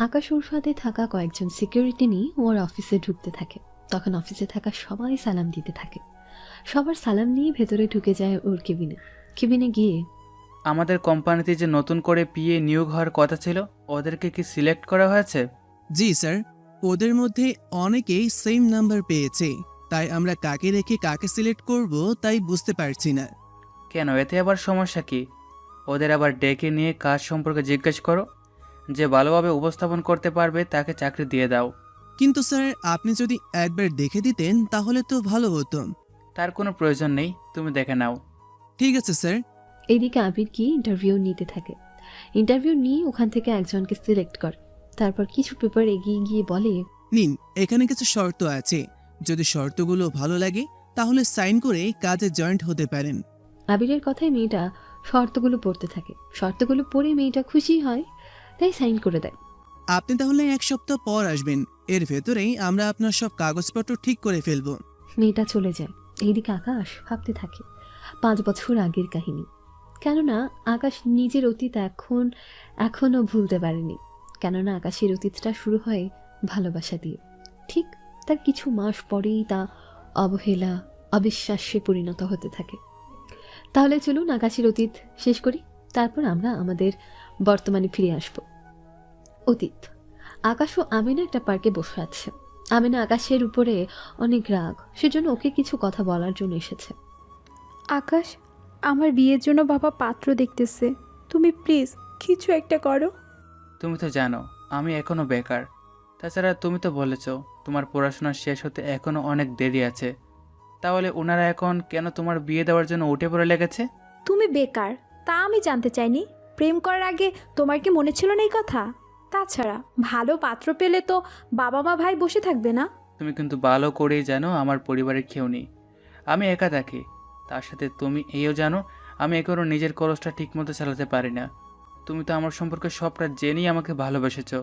আকাশ ওর সাথে থাকা কয়েকজন সিকিউরিটি নিয়ে ওর অফিসে ঢুকতে থাকে। তখন অফিসে থাকা সবাই সালাম দিতে থাকে। সবার সালাম নিয়ে ভেতরে ঢুকে যায় ওর কেবিনে। কেবিনে গিয়ে, আমাদের কোম্পানিতে যে নতুন করে পিএ নিয়োগ হওয়ার কথা ছিল, ওদেরকে কি সিলেক্ট করা হয়েছে? জি স্যার, ওদের মধ্যে অনেকেই সেম নাম্বার পেয়েছে, তাই আমরা কাকে রেখে কাকে সিলেক্ট করব তাই বুঝতে পারছি না। কেন, এতে আবার সমস্যা কি? ওদের আবার ডেকে নিয়ে কাজ সম্পর্কে জিজ্ঞেস করো। যে ভালোভাবে উপস্থাপন করতে পারবে তাকে চাকরি দিয়ে দাও। কিন্তু স্যার, আপনি যদি একবার দেখে দিতেন তাহলে তো ভালো হতো। তার কোনো প্রয়োজন নেই, তুমি দেখে নাও। ঠিক আছে স্যার। এইদিকে আবির গিয়ে ইন্টারভিউ নিতে থাকে। ইন্টারভিউ নিয়ে ওখান থেকে একজনকে সিলেক্ট করে। তারপর কিছু পেপার এগিয়ে গিয়ে বলে, নিন, এখানে কিছু শর্ত আছে, যদি শর্তগুলো ভালো লাগে তাহলে সাইন করে কাজে জয়েন্ট হতে পারেন। আবিরের কথায় মেয়েটা শর্তগুলো পড়তে থাকে। শর্তগুলো পড়ে মেয়েটা খুশি হয়, তাই সাইন করে দেয়। আপনি তাহলে 1 সপ্তাহ পর আসবেন, এর ভেতরেই আমরা আপনার সব কাগজপত্র ঠিক করে ফেলবো। মেয়েটা চলে যায়। এইদিকে আকাশ ভাবতে থাকে 5 বছর আগের কাহিনী। কেননা আকাশ নিজের অতীত এখনো ভুলতে পারেনি। কেননা আকাশের অতীতটা শুরু হয় ভালোবাসা দিয়ে। ঠিক তার কিছু মাস পরেই তা অবহেলা, অবিশ্বাসে পরিণত হতে থাকে। তাহলে চলুন আকাশের অতীত শেষ করি, তারপর আমরা আমাদের বর্তমানে ফিরে আসব। অতীত। আকাশ ও আমিনা একটা পার্কে বসে আছে। আমিনা আকাশের উপরে অনেক রাগ, সেজন্য ওকে কিছু কথা বলার জন্য এসেছে। আকাশ, আমার বিয়ের জন্য বাবা পাত্র দেখতেছে, তুমি প্লিজ কিছু একটা করো। তুমি তো জানো আমি এখনো বেকার। তাছাড়া তুমি তো বলেছ তোমার পড়াশোনা শেষ হতে এখনো অনেক দেরি আছে। তাহলে ওনারা এখন কেন তোমার বিয়ে দেওয়ার জন্য উঠে পড়ে লেগেছে? তুমি বেকার তা আমি জানতে চাইনি। প্রেম করার আগে তোমার কি মনে ছিল না এই কথা? তাছাড়া ভালো পাত্র পেলে তো বাবা মা ভাই বসে থাকবে না? তুমি কিন্তু ভালো করেই জানো আমার পরিবারের কেউ নেই, আমি একা থাকি। তার সাথে তুমি এইও জানো আমি এখনো নিজের খরচটা ঠিকমতো চালাতে পারি না। তুমি তো আমার সম্পর্কে সবটা জেনেই আমাকে ভালোবেসেছো,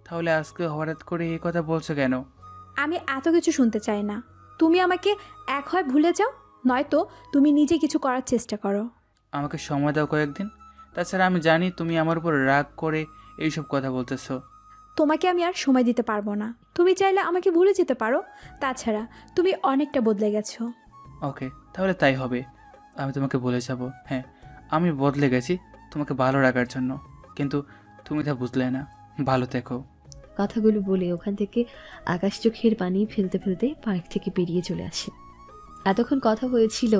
তাহলে আজকে হঠাৎ করে এই কথা বলছো কেন? আমি এত কিছু শুনতে চাই না। তুমি আমাকে এক হয় ভুলে যাও, নয়তো তুমি নিজে কিছু করার চেষ্টা করো। আমাকে সময় দাও কয়েকদিন। তাছাড়া আমি জানি তুমি আমার উপর রাগ করে এইসব কথা বলতেছো। তোমাকে আমি আর সময় দিতে পারবো না। তুমি চাইলে আমাকে ভুলে যেতে পারো। তাছাড়া তুমি অনেকটা বদলে গেছো। ওকে, তাহলে তাই হবে। আমি তোমাকে বলে যাব, হ্যাঁ আমি বদলে গেছি তোমাকে ভালো রাখার জন্য, কিন্তু তুমি তা বুঝলে না। ভালো থেকো। কথাগুলো বলে ওখান থেকে আকাশ চোখের পানি ফেলতে ফেলতে পার্ক থেকে বেরিয়ে চলে আসে। এতক্ষণ কথা হয়েছিল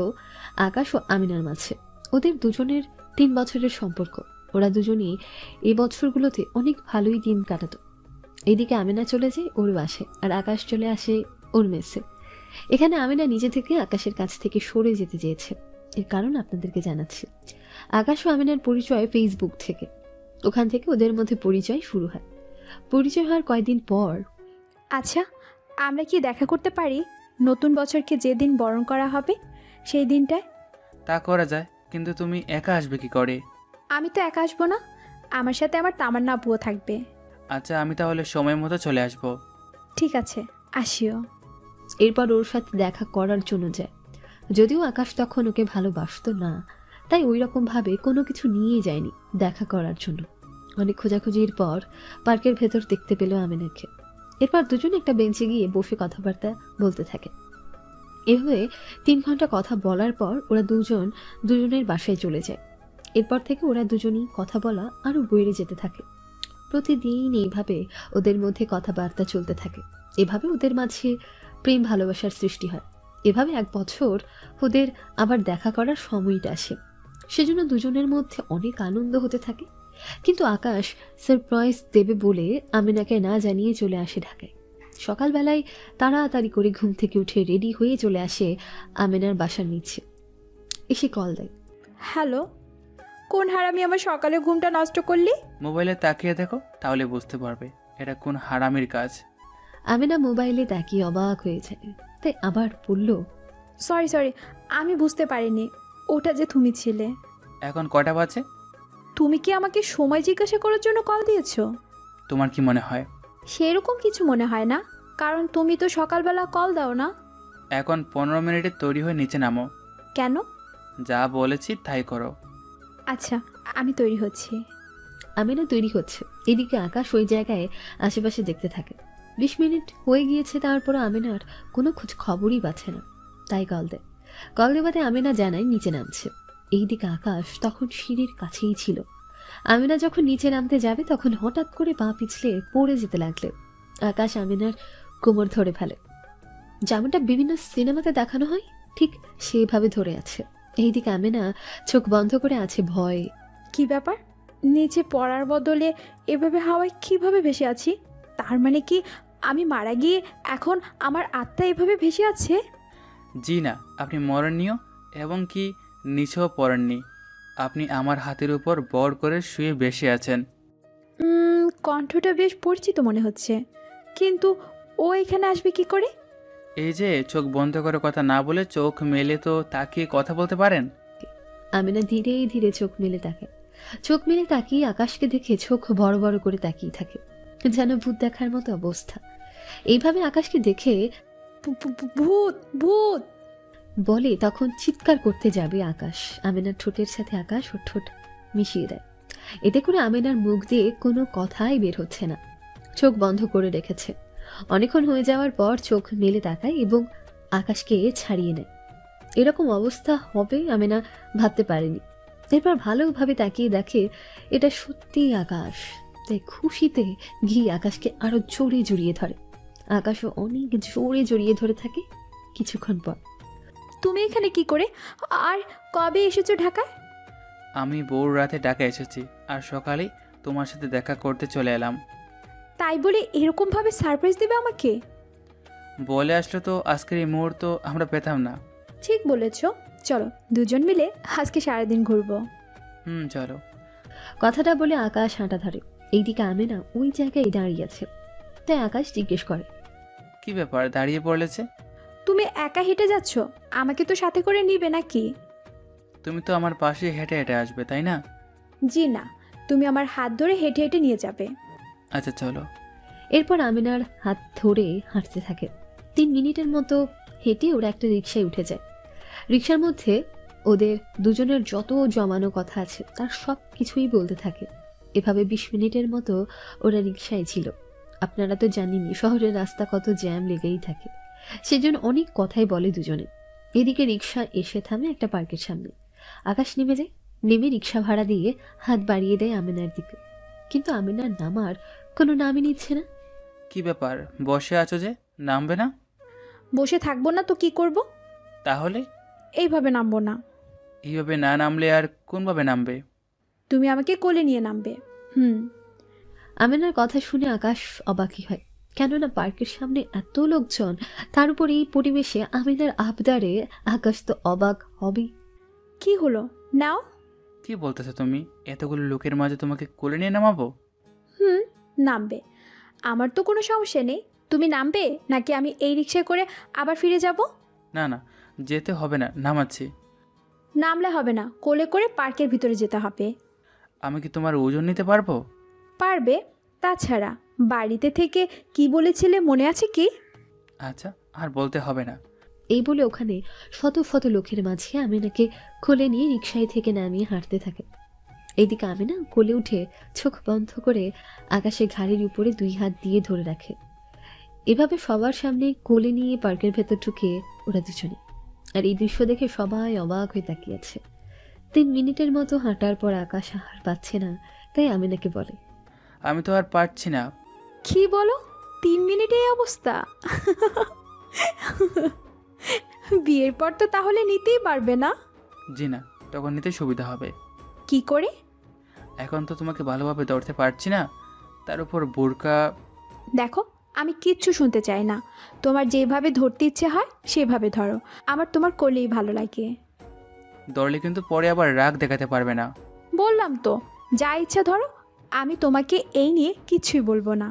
আকাশ ও আমিনার মাঝে। ওদের দুজনের 3 বছরের সম্পর্ক। ওরা দুজনেই এই বছরগুলোতে অনেক ভালোই দিন কাটাতো। এইদিকে আমিনা চলে যায় ওর বাসায়, আর আকাশ চলে আসে ওর মেসে। এখানে আমিনা নিজে থেকে আকাশের কাছ থেকে সরে যেতে চেয়েছে। এর কারণ আপনাদেরকে জানাচ্ছি। আকাশ ও আমিনার পরিচয় ফেসবুক থেকে। ওখান থেকে ওদের মধ্যে পরিচয় শুরু হয়। পরিচয় হওয়ার কয়েকদিন পর, আচ্ছা, আমরা কি দেখা করতে পারি নতুন বছরকে যেদিন বরণ করা হবে সেই দিনটায়? তা করা যায়, কিন্তু তুমি একা আসবে কি করে? আমি তো একা আসবো না, আমার সাথে আমার তামান্না আব্বুও থাকবে। আচ্ছা, আমি তাহলে সময় মতো চলে আসবো। ঠিক আছে, আসিও। এরপর ওর সাথে দেখা করার জন্য যায়। যদিও আকাশ তখন ওকে ভালোবাসতো না, তাই ওই রকম ভাবে কোনো কিছু নিয়ে যায়নি দেখা করার জন্য। অনেক খোঁজাখুঁজির পর পার্কের ভেতর দেখতে পেল আমিনাকে। এরপর দুজন একটা বেঞ্চে গিয়ে বসে কথাবার্তা বলতে থাকে। এভাবে 3 ঘন্টা কথা বলার পর ওরা দুজনের বাসায় চলে যায়। এরপর থেকে ওরা দুজনই কথা বলা আরো বেড়ে যেতে থাকে। প্রতিদিন এইভাবে ওদের মধ্যে কথাবার্তা চলতে থাকে। এভাবে ওদের মাঝে প্রেম ভালোবাসার সৃষ্টি হয়। এভাবে 1 বছর ওদের আবার দেখা করার সময়টা আসে। সেজন্য দুজনের মধ্যে অনেক আনন্দ হতে থাকে। কিন্তু আকাশ সারপ্রাইজ দেবে বলে আমিনাকে না জানিয়ে চলে আসে ঢাকায়। সকালবেলায় তাড়াতাড়ি করে ঘুম থেকে উঠে রেডি হয়ে চলে আসে আমিনার বাসার নিচে। এসে কল দেয়। হ্যালো, কোন হারামি আমার সকালে ঘুমটা নষ্ট করলি? মোবাইলে তাকিয়ে দেখো, তাহলে বুঝতে পারবে এটা কোন হারামির কাজ। আমিনা মোবাইলে তাকিয়ে অবাক হয়ে যায়, তাই আবার বলল, সরি, আমি বুঝতে পারিনি ওটা যে তুমি ছিলে। এখন কটা বাজে? তুমি কি আমাকে সময় জিজ্ঞাসা করার জন্য কল দিয়েছো? তোমার কি মনে হয়? সেরকম কিছু মনে হয় না, কারণ তুমি তো সকালবেলা কল দাও না। এখন 15 মিনিটে তৈরি হয়ে নিচে নামো। কেন? যা বলেছি তাই করো। আচ্ছা, আমি তৈরি হচ্ছি। আমিনা তৈরি হচ্ছে, এদিকে আকাশ ওই জায়গায় আশেপাশে দেখতে থাকে। 20 মিনিট হয়ে গিয়েছে, তারপরও আমিনার কোনো খোঁজ খবরই পাচ্ছে না। তাই কল দেওয়াতে আমিনা জানায় নিচে নামছে। এইদিকে আকাশ তখন সিঁড়ির কাছেই ছিল। আমিনা যখন নিচে নামতে যাবে তখন হঠাৎ করে পা পিছলে পড়ে যেতে লাগলে। আকাশ আমিনার কোমর ধরে ফেলে, যেমনটা বিভিন্ন সিনেমাতে দেখানো হয় ঠিক সেভাবে ধরে আছে। এইদিকে আমিনা চোখ বন্ধ করে আছে ভয়ে। কি ব্যাপার? নিচে পড়ার বদলে এভাবে হাওয়ায় কিভাবে ভেসে আছি? তার মানে কি আমি মারা গিয়ে এখন আমার আত্মা এভাবে ভেসে আছে? জি না, আপনি মরেননিও এবং কি নিচেও পড়েননি। আপনি আমার হাতের উপর বর করে শুয়ে বেশি আছেন। কণ্ঠটা বেশ পরিচিত মনে হচ্ছে, কিন্তু ও এখানে আসবে কি করে? এই যে চোখ বন্ধ করে কথা না বলে চোখ মেলে তো তাকিয়ে কথা বলতে পারেন। আমিনা ধীরে ধীরে চোখ মেলে তাকায়। চোখ মেলে তাকিয়ে আকাশকে দেখে চোখ বড় বড় করে তাকিয়ে থাকে, যেন ভূত দেখার মতো অবস্থা। এইভাবে আকাশকে দেখে ভূত ভূত বলে তখন চিৎকার করতে যাবে আকাশ। আমিনার ঠোঁটের সাথে আকাশ ওর ঠোঁট মিশিয়ে দেয়। এতে করে আমিনার মুখ দিয়ে কোনো কথাই বের হচ্ছে না, চোখ বন্ধ করে রেখেছে। অনেকক্ষণ হয়ে যাওয়ার পর চোখ মেলে তাকায় এবং আকাশকে ছাড়িয়ে নেয়। এরকম অবস্থা হবে আমিনা ভাবতে পারেনি। এরপর ভালোভাবে তাকিয়ে দেখে এটা সত্যিই আকাশ। তাই খুশিতে গিয়ে আকাশকে আরো জোরে জড়িয়ে ধরে। আকাশও অনেক জোরে জড়িয়ে ধরে থাকে। কিছুক্ষণ পর, তুমি এখানে কি করে আর কবে এসেছো ঢাকায়? আমি বউর রাতে ঢাকা এসেছি আর সকালেই তোমার সাথে দেখা করতে চলে এলাম। তাই বলে এরকমভাবে সারপ্রাইজ দেবে আমাকে? বলে আসলে তো আজকের এই মুহূর্ত আমরা পেতাম না। ঠিক বলেছ, চলো দুজন মিলে আজকে সারাদিন ঘুরবো। চলো। কথাটা বলে আকাশ হাঁটা ধরে। এইদিকে আমিনা ওই জায়গায় দাঁড়িয়ে আছে। তাই আকাশ জিজ্ঞেস করে, কি ব্যাপার দাঁড়িয়ে পড়লেছে? তুমি একা হেঁটে যাচ্ছ, আমাকে তো সাথে করে নিবে নাকি? তুমি তো আমার পাশে হেঁটে হেঁটে আসবে তাই না? জি না, তুমি আমার হাত ধরে হেঁটে হেঁটে নিয়ে যাবে। আচ্ছা চলো। এরপর আমিনার হাত ধরে হাঁটতে থাকে। 3 মিনিটের মতো হেঁটে ওরা একটা রিকশায় উঠে যায়। রিকশার মধ্যে ওদের দুজনের যত জমানো কথা আছে তার সব কিছুই বলতে থাকে। এভাবে 20 মিনিটের মতো ওরা রিকশায় ছিল। আপনারা তো জানেনই শহরের রাস্তা কত জ্যাম লেগেই থাকে, সেজন্য অনেক কথাই বলে দুজনে। এদিকে রিকশা এসে থামে একটা পার্কের সামনে। আকাশ নেমে যায়। নেমে রিকশা ভাড়া দিয়ে হাত বাড়িয়ে দেয় আমিনার দিকে, কিন্তু আমিনার নামার কোনো নামই নিচ্ছে না। কি ব্যাপার বসে আছো যে, নামবে না? বসে থাকবো না তো কি করব? তাহলে এইভাবে নামবো না। এইভাবে না নামলে আর কোনভাবে নামবে? তুমি আমাকে কোলে নিয়ে নামবে। আমিনার কথা শুনে আকাশ অবাকই হয়, কেননা পার্কের সামনে এত লোকজন, তার উপর এই পরিবেশে আমিনার আবদারে আকাশ তো অবাক হবেই। কি হলো, নাও। কি বলতেছো তুমি? এতগুলো লোকের মাঝে তোমাকে কোলে নিয়ে নামাবো? নামবে, আমার তো কোনো সমস্যা নেই। তুমি নামবে নাকি আমি এই রিকশায় করে আবার ফিরে যাব? না না, যেতে হবে না, নামাচ্ছি। নামলে হবে না, কোলে করে পার্কের ভিতরে যেতে হবে। আমি কি তোমার ওজন নিতে পারবো? পারবে। তাছাড়া বাড়িতে থেকে কি বলেছিলে মনে আছে কি? আচ্ছা, আর বলতে হবে না। এই বলে ওখানে শত শত লোকের মাঝে আমিনাকে কোলে নিয়ে রিকশায় থেকে নামিয়ে হাঁটতে থাকে। এইদিকে আমিনা কোলে উঠে চোখ বন্ধ করে আকাশের ঘাড়ির উপরে 2 হাত দিয়ে ধরে রাখে। এভাবে সবার সামনে কোলে নিয়ে পার্কের ভেতর ঢুকে ওরা দুজনে। আর এই দৃশ্য দেখে সবাই অবাক হয়ে তাকিয়ে আছে। 3 মিনিটের মতো হাঁটার পর আকাশ আর পাচ্ছে না, তাই আমিনাকে বলে, আমি তো আর পারছি না। কি বলো? 3 মিনিটে এই অবস্থা? বিয়ের পর তো তাহলে নিতেই পারবে না? জি না, তখন নিতে সুবিধা হবে। কি করে? এখন তো তোমাকে ভালোভাবে ধরতে পারছি না, তার উপর বোরকা। দেখো, আমি কিচ্ছু শুনতে চাই না। তোমার যেভাবে ধরতে ইচ্ছে হয় সেভাবে ধরো, আমার তোমার কোলেই ভালো লাগে। ধরলে কিন্তু পরে আবার রাগ দেখাতে পারবে না। বললাম তো, যা ইচ্ছা ধরো, আমি তোমাকে এই নিয়ে কিছুই বলবো না।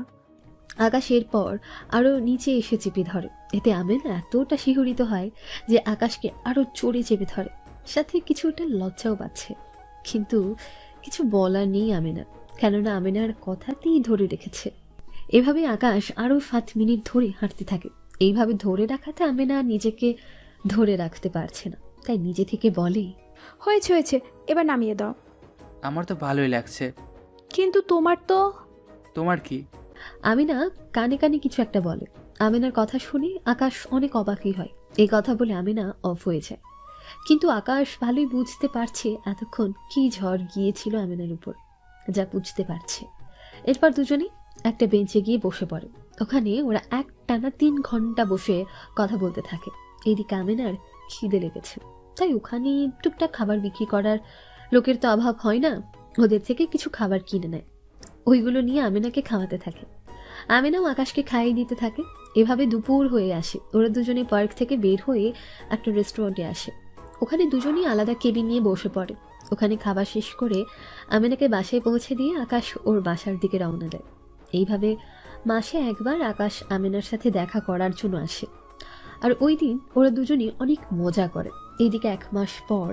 আকাশ এরপর আরো নিচে এসে চেপে ধরে। এতে আমিনা এতটা শিহরিত হয় যে আকাশকে আরো জোরে চেপে ধরে, সাথে কিছুটা লজ্জাও পাচ্ছে। কিন্তু কিছু বলার নেই আমিনা, কেননা আমিনার কথাতেই ধরে রেখেছে। এভাবে আকাশ আরো 7 মিনিট ধরে হাঁটতে থাকে। এইভাবে ধরে রাখাতে আমিনা নিজেকে ধরে রাখতে পারছে না, তাই নিজে থেকে বলে, হয়েছে হয়েছে, এবার নামিয়ে দাও। আমার তো ভালোই লাগছে। কিন্তু তোমার তো। তোমার কি? আমিনা কানে কানে কিছু একটা বলে। আমিনার কথা শুনে আকাশ অনেক অবাকই হয়। এই কথা বলে আমিনা অফ হয়ে যায়। কিন্তু আকাশ ভালোই বুঝতে পারছে এতক্ষণ কি ঝড় গিয়েছিল আমিনার উপর, যা বুঝতে পারছে। এরপর দুজনেই একটা বেঞ্চে গিয়ে বসে পড়ে। ওখানে ওরা একটানা 3 ঘন্টা বসে কথা বলতে থাকে। এদিকে আমিনার খিদে লেগেছে, তাই ওখানে টুকটাক খাবার বিক্রি করার লোকের তো অভাব হয় না, ওদের থেকে কিছু খাবার কিনে নেয়। ওইগুলো নিয়ে আমিনাকে খাওয়াতে থাকে। আমিনাও আকাশকে খাইয়ে দিতে থাকে। এভাবে দুপুর হয়ে আসে। ওরা দুজনে পার্ক থেকে বের হয়ে একটা রেস্টুরেন্টে আসে। ওখানে দুজনেই আলাদা কেবিন নিয়ে বসে পড়ে। ওখানে খাবার শেষ করে আমিনাকে বাসায় পৌঁছে দিয়ে আকাশ ওর বাসার দিকে রওনা দেয়। এইভাবে মাসে একবার আকাশ আমিনার সাথে দেখা করার জন্য আসে। আর ওই দিন ওরা দুজনেই অনেক মজা করে। এইদিকে 1 মাস পর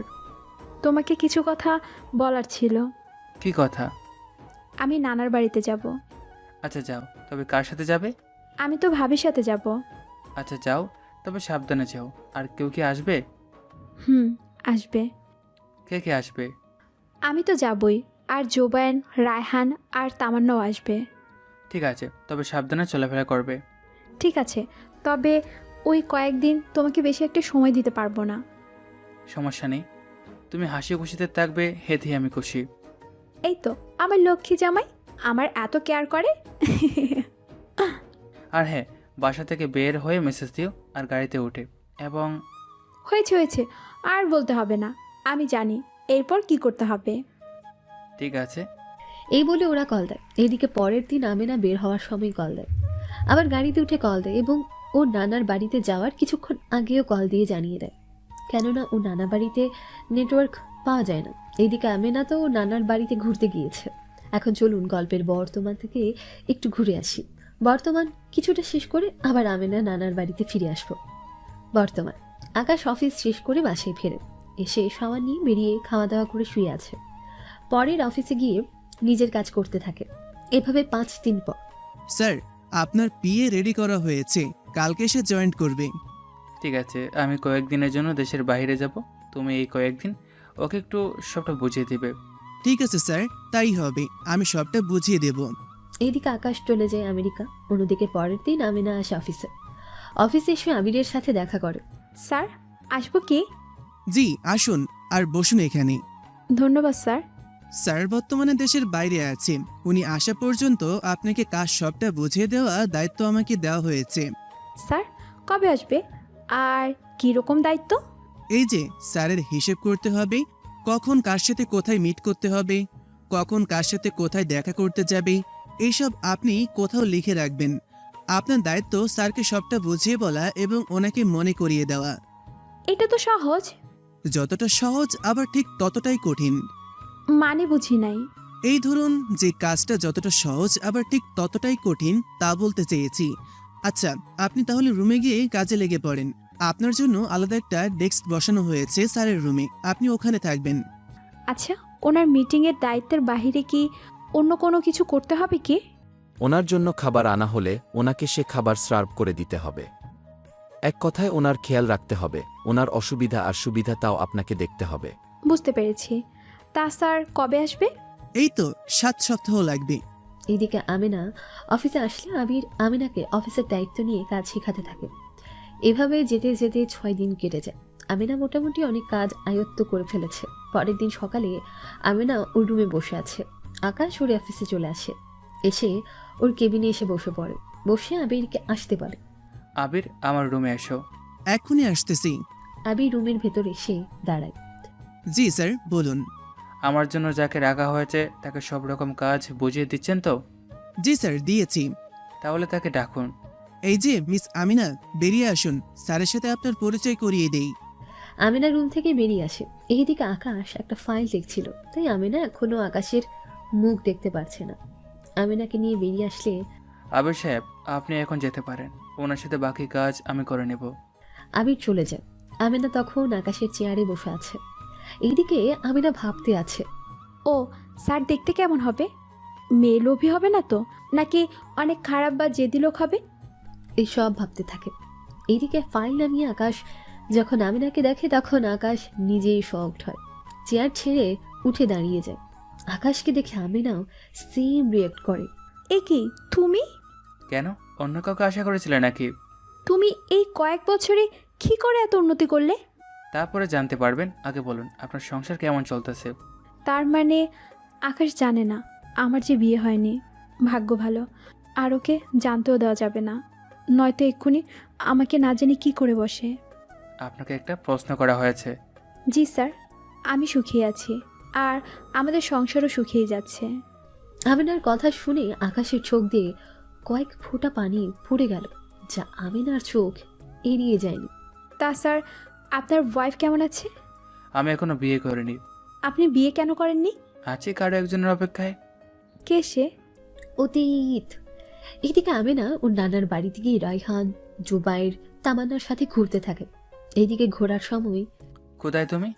তোমাকে কিছু কথা বলার ছিল। কি কথা? আমি নানার বাড়িতে যাব। আচ্ছা যাও, তবে কার সাথে যাবে? আমি তো ভাবির সাথে যাব। আচ্ছা যাও, তবে সাবধানে যাও। আর কেউ কি আসবে? আসবে। কে কে আসবে? আমি তো যাবই, আর জোবায়েন, রায়হান আর তামান্নাও আসবে। ঠিক আছে, তবে সাবধানে চলাফেরা করবে। ঠিক আছে, তবে ওই কয়েকদিন তোমাকে বেশি একটা সময় দিতে পারবো না। সমস্যা নেই, তুমি হাসি খুশিতে থাকবে, হেতেই আমি খুশি। এই তো আমার লক্ষ্মী জামাই আমার এত কেয়ার করে। আর হ্যাঁ, বাসা থেকে বের হয়ে মেসেজ দিও আর গাড়িতে উঠে। এবং হয়েছে হয়েছে, আর বলতে হবে না, আমি জানি এরপর কি করতে হবে। ঠিক আছে। এই বলে ওরা কল দেয়। এইদিকে পরের দিন আমিনা বের হওয়ার সময় কল দেয়, আবার গাড়িতে উঠে কল দেয় এবং ও নানার বাড়িতে যাওয়ার কিছুক্ষণ আগেও কল দিয়ে জানিয়ে দেয়, কেননা ও নানা বাড়িতে নেটওয়ার্ক পাওয়া যায় না। এইদিকে আমিনা তো ও নানার বাড়িতে ঘুরতে গিয়েছে। এখন চলুন গল্পের বর্তমান থেকে একটু ঘুরে আসি। বর্তমান কিছুটা শেষ করে আবার আমিনা নানার বাড়িতে ফিরে আসবো। বর্তমান আকাশ অফিস শেষ করে বাসায় ফেরে এসে শাওয়ার নিয়ে বেরিয়ে খাওয়া দাওয়া করে শুয়ে আছে। পরের অফিসে গিয়ে নিজের কাজ করতে থাকে। এভাবে 5 দিন পর স্যার, আপনার পিএ রেডি করা হয়েছে, কালকে সে জয়েন্ট করবে। ঠিক আছে, আমি কয়েকদিনের জন্য দেশের বাইরে যাব। তুমি এই কয়েকদিন ওকে একটু সবটা বুঝিয়ে দিবে। ঠিক আছে স্যার, তাই হবে, আমি সবটা বুঝিয়ে দেব। এইদিকে আকাশ চলে যায় আমেরিকা। অন্যদিকে পরের দিন আমিনা আসে অফিসে। অফিসে এসে আমিরের সাথে দেখা করে। স্যার, আসবো কি? জি আসুন, আর বসুন এখানে। ধন্যবাদ স্যার। স্যার বর্তমানে দেশের বাইরে আছে, উনি আসা পর্যন্ত আপনাকে কাজ সবটা বুঝিয়ে দেওয়া দায়িত্ব আমাকে দেওয়া হয়েছে। স্যার, কবে আসবে আর কী রকম দায়িত্ব? এই যে স্যারের হিসেব করতে হবে, কখন কার সাথে কোথায় মিট করতে হবে, কখন কার সাথে কোথায় দেখা করতে যাবে, এইসব আপনি কোথাও লিখে রাখবেন। আপনার দায়িত্ব স্যারকে সবটা বুঝিয়ে বলা এবং ওনাকে মনে করিয়ে দেওয়া। এটা তো সহজ। যতটা সহজ আবার ঠিক ততটাই কঠিন। মানে বুঝি নাই। এই ধরুন, যে কাজটা যতটা সহজ আবার ঠিক ততটাই কঠিন তা বলতে চেয়েছি। আচ্ছা, আপনি তাহলে রুমে গিয়ে কাজে লেগে পড়েন। আপনার জন্য আলাদা একটা ডেস্ক বসানো হয়েছে স্যারের রুমে, আপনি ওখানে থাকবেন। আচ্ছা, ওনার মিটিংয়ের দায়িত্বের বাহিরে কি অন্য কোনো কিছু করতে হবে কি? ওনার জন্য খাবার আনা হলে ওনাকে সে খাবার সার্ভ করে দিতে হবে। এক কথায় ওনার খেয়াল রাখতে হবে, ওনার অসুবিধা আর সুবিধা তাও আপনাকে দেখতে হবে। বুঝতে পেরেছি। তা স্যার কবে আসবে? এই তো 7 সপ্তাহ লাগবে। এইদিকে আমিনা অফিসে আসলে আবির আমিনাকে অফিসের দায়িত্ব নিয়ে কাজ শেখাতে থাকে। এভাবে যেতে যেতে 6 দিন কেটে যায়। আমিনা মোটামুটি অনেক কাজ আয়ত্ত করে ফেলেছে। পরের দিন সকালে আমিনা ওর রুমে বসে আছে। আকাশ ওর অফিসে চলে আসে। এসে ওর কেবিনে এসে বসে পড়ে। বসে আবিরকে আসতে বলে। আবির, আমার রুমে এসো। এখনই আসতেছি। আবির রুমের ভেতর এসে দাঁড়ায়। জি স্যার, বলুন। আমার জন্য যাকে রাখা হয়েছে তাকে সব রকম কাজ বুঝিয়ে দিচ্ছেন তো? জি স্যার, দিয়েছি। তাহলে তাকে ডাকুন। এই যে মিস আমিনা, বেরিয়ে আসুন, স্যারের সাথে আপনার পরিচয় করিয়ে দেই। আমিনা রুম থেকে বেরিয়ে আসে। এইদিকে আকাশ একটা ফাইল দেখছিল, তাই আমিনা এখনো আকাশের মুখ দেখতে পারছে না। আমিনাকে নিয়ে বেরিয়ে আসলে আবির সাহেব, আপনি এখন যেতে পারেন, ওনার সাথে বাকি কাজ আমি করে নেব। আবির চলে যায়। আমিনা তখন আকাশের চেয়ারে বসে আছে। এইদিকে আমিনা ভাবতে আছে, ও স্যার দেখতে কেমন হবে? মেয়ে লোভী হবে না তো, নাকি অনেক খারাপ বা জেদি লোক হবে? এইসব ভাবতে থাকে। এইদিকে ফাইল নামিয়ে আকাশ যখন আমিনাকে দেখে তখন আকাশ নিজেই শকড হয়। চেয়ার ছেড়ে উঠে দাঁড়িয়ে যায়। আকাশকে দেখে আমিনাও সেম রিয়েক্ট করে। এ কি তুমি? কেন, অন্য কাউকে আশা করেছিলে নাকি? তুমি এই কয়েক বছরে কি করে এত উন্নতি করলে? তারপরে জানতে পারবেন, আগে বলুন আপনার সংসার কেমন চলতেছে? তার মানে আকাশ জানে না আমার যে বিয়ে হয়নি। ভাগ্য ভালো, আর ওকে জানতেও দেওয়া যাবে না, নয়তো এক্ষুনি আমাকে না জানি কি করে বসে। আপনাকে একটা প্রশ্ন করা হয়েছে। জি স্যার, আমি সুখী আছি, আর আমাদের সংসারও শুকিয়ে যাচ্ছে। আমিনার কথা শুনে আকাশের চোখ দিয়ে কয়েক ফোঁটা পানি পড়ে গেল, যা আমিনার চোখ এড়িয়ে যায়নি। তা স্যার, আপনার ওয়াইফ কেমন আছে? আমি এখনো বিয়ে করিনি। আপনি বিয়ে কেন করেননি? আছি কারো একজনের অপেক্ষায়। কে সে? অতীত। এদিকে আমিনা ওর নানার বাড়িতে গিয়ে রায়হান, জুবাইর, তামান্নার সাথে ঘুরতে থাকে। এইদিকে ঘোরার সময় কোথায় তুমি?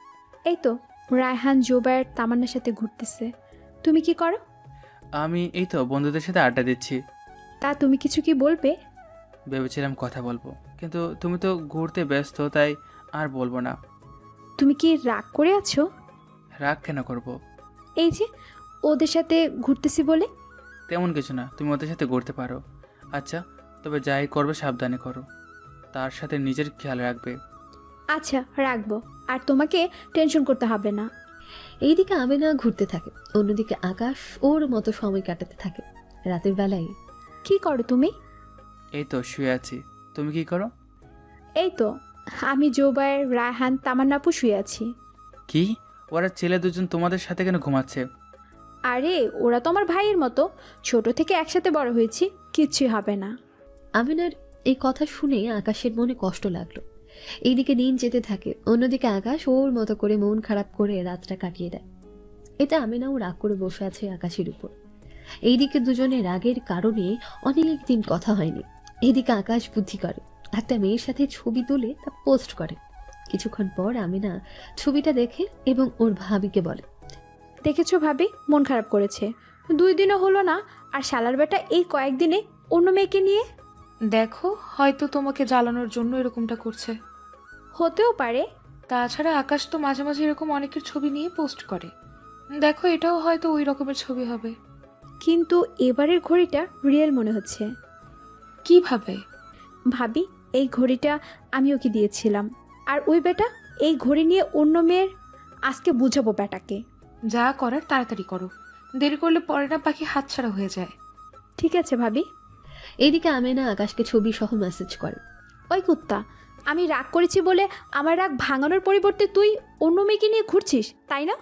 এই তো রায়হান, জোবায়ের, তামান্নার সাথে ঘুরতেছে। তুমি কি করো? আমি এই তো বন্ধুদের সাথে আড্ডা দিচ্ছি। তা তুমি কিছু কি বলবে? ভেবেছিলাম কথা বলবো, কিন্তু তুমি তো ঘুরতে ব্যস্ত, তাই আর বলবো না। তুমি কি রাগ করে আছো? রাগ কেন করব? এই যে ওদের সাথে ঘুরতেছি বলে। তেমন কিছু না, তুমি ওদের সাথে ঘুরতে পারো। আচ্ছা, তবে যাই করবে সাবধানে করো, তার সাথে নিজের খেয়াল রাখবে। আচ্ছা রাখবো, আর তোমাকে টেনশন করতে হবে না। এইদিকে আমিনা ঘুরতে থাকে, অন্যদিকে আকাশ ওর মতো সময় কাটাতে থাকে। রাতের বেলায় কি করো তুমি? এই তো শুয়ে আছি। তুমি কি করো? এই তো আমি, জোবায়ের, রায়হান, তামান্নাপু শুয়ে আছি। কি, ওরা ছেলে দুজন তোমাদের সাথে কেন ঘুমাচ্ছে? আরে ওরা তো আমার ভাইয়ের মতো, ছোট থেকে একসাথে বড় হয়েছি, কিচ্ছুই হবে না। আমিনার এই কথা শুনে আকাশের মনে কষ্ট লাগলো। এইদিকে দিন যেতে থাকে, অন্যদিকে আকাশ ওর মতো করে মন খারাপ করে রাতটা কাটিয়ে দেয়। এতে আমিনাও রাগ করে বসে আছে আকাশের উপর। এইদিকে দুজনের রাগের কারণে অনেক দিন কথা হয়নি। এদিকে আকাশ বুদ্ধি করে, একটা মেয়ের সাথে ছবি তুলে তা পোস্ট করে। কিছুক্ষণ পর আমিনা ছবিটা দেখে এবং ওর ভাবিকে বলে, দেখেছো ভাবি, মন খারাপ করেছে। 2 দিনও হলো না, আর শালার বেটা এই কয়েকদিনে অন্য মেয়েকে নিয়ে। দেখো, হয়তো তোমাকে জ্বালানোর জন্য এরকমটা করছে। হতেও পারে। তাছাড়া আকাশ তো মাঝে মাঝে এরকম অনেকের ছবি নিয়ে পোস্ট করে। দেখো, এটাও হয়তো ওই রকমের ছবি হবে। কিন্তু এবারের ঘড়িটা রিয়েল মনে হচ্ছে। কিভাবে? ভাবি, এই ঘড়িটা আমি ওকে দিয়েছিলাম, আর ওই বেটা এই ঘড়ি নিয়ে অন্য মেয়ের। আজকে বুঝাবো বেটাকে। যা করার তাড়াতাড়ি করো, দেরি করলে পরে না পাখি হাতছাড়া হয়ে যায়। ঠিক আছে ভাবি। এইদিকে আমিনা আকাশকে ছবি সহ মেসেজ করে। ওই কুত্তা, আমি রাগ করেছি বলে আমার রাগ ভাঙানোর পরিবর্তে তুই অন্য মেয়েকে নিয়ে ঘুরছিস, তাই না?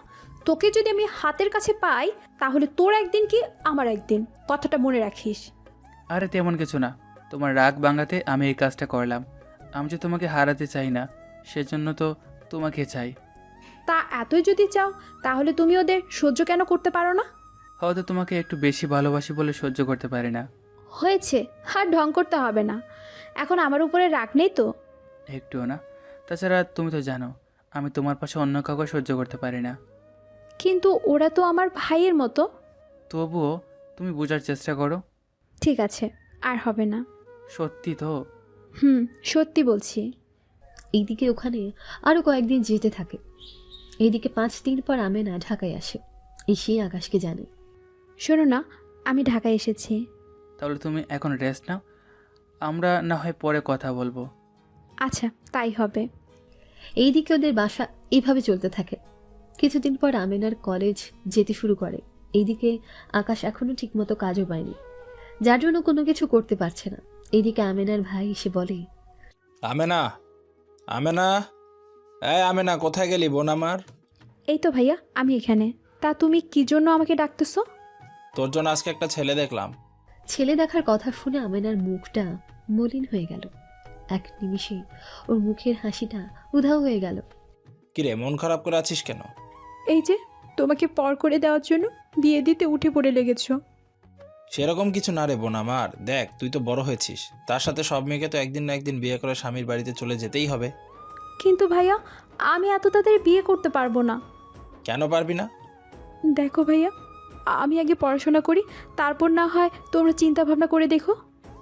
তোকে যদি আমি হাতের কাছে পাই, তাহলে তোর একদিন কি আমার একদিন, কথাটা মনে রাখিস। আরে তেমন কিছু না, তোমার রাগ ভাঙাতে আমি এই কাজটা করলাম। আমি যে তোমাকে হারাতে চাই না, সেজন্য তো তোমাকে চাই। তা এতই যদি চাও, তাহলে তুমি ওদের সহ্য কেন করতে পারো না? হয়তো তোমাকে একটু বেশি ভালোবাসি বলে সহ্য করতে পারি না। হয়েছে, আর ঢং করতে হবে না। এখন আমার উপরে রাগ নেই তো? একটুও না। তাছাড়া তুমি তো জানো আমি তোমার পাশে অন্য কাউকে সহ্য করতে পারি না। কিন্তু ওরা তো আমার ভাইয়ের মতো। তবুও তুমি বোঝার চেষ্টা করো। ঠিক আছে, আর হবে না। সত্যি তো? সত্যি বলছি। এইদিকে ওখানে আরো কয়েকদিন যেতে থাকে। এইদিকে 5 দিন পর আমেনা ঢাকায় আসে। এসে আকাশকে জানে, শোনো না, আমি ঢাকায় এসেছি। তাহলে তুমি এখন রেস্ট নাও, আমরা না হয় পরে কথা বলবো। আচ্ছা, তাই হবে। এইদিকে ওদের বাসা এইভাবে চলতে থাকে। কিছুদিন পর আমেনার কলেজ যেতে শুরু করে। এইদিকে আকাশ এখনো ঠিকমতো কাজও পায়নি, যার জন্য কোনো কিছু করতে পারছে না। এইদিকে আমেনার ভাই এসে বলে, আমেনা, আমেনা, আমেনা, কোথায় গেলি বোন আমার? এই তো ভাইয়া, আমি এখানে। তা তুমি কি জন্য আমাকে ডাকতেছো? তোর জন্য আজকে একটা ছেলে দেখলাম। ছেলে দেখার কথা শুনে আমেনার মুখটা মলিন হয়ে গেল। এক নিমিষে ওর মুখের হাসিটা উধাও হয়ে গেল। কিরে, মন খারাপ করে আছিস কেন? এই যে তোমাকে পর করে দেওয়ার জন্য বিয়ে দিতে উঠে পড়ে লেগেছো। সেরকম কিছু না রে বোন আমার, দেখ তুই তো বড় হয়েছিস, তার সাথে সব মেয়েকে তো একদিন না একদিন বিয়ে করে স্বামীর বাড়িতে চলে যেতেই হবে। কিন্তু ভাইয়া, আমি এত তাড়াতাড়ি বিয়ে করতে পারবো না। কেন পারবি না? দেখো ভাইয়া, আমি আগে পড়াশোনা করি, তারপর না হয় তোমরা চিন্তা ভাবনা করে দেখো।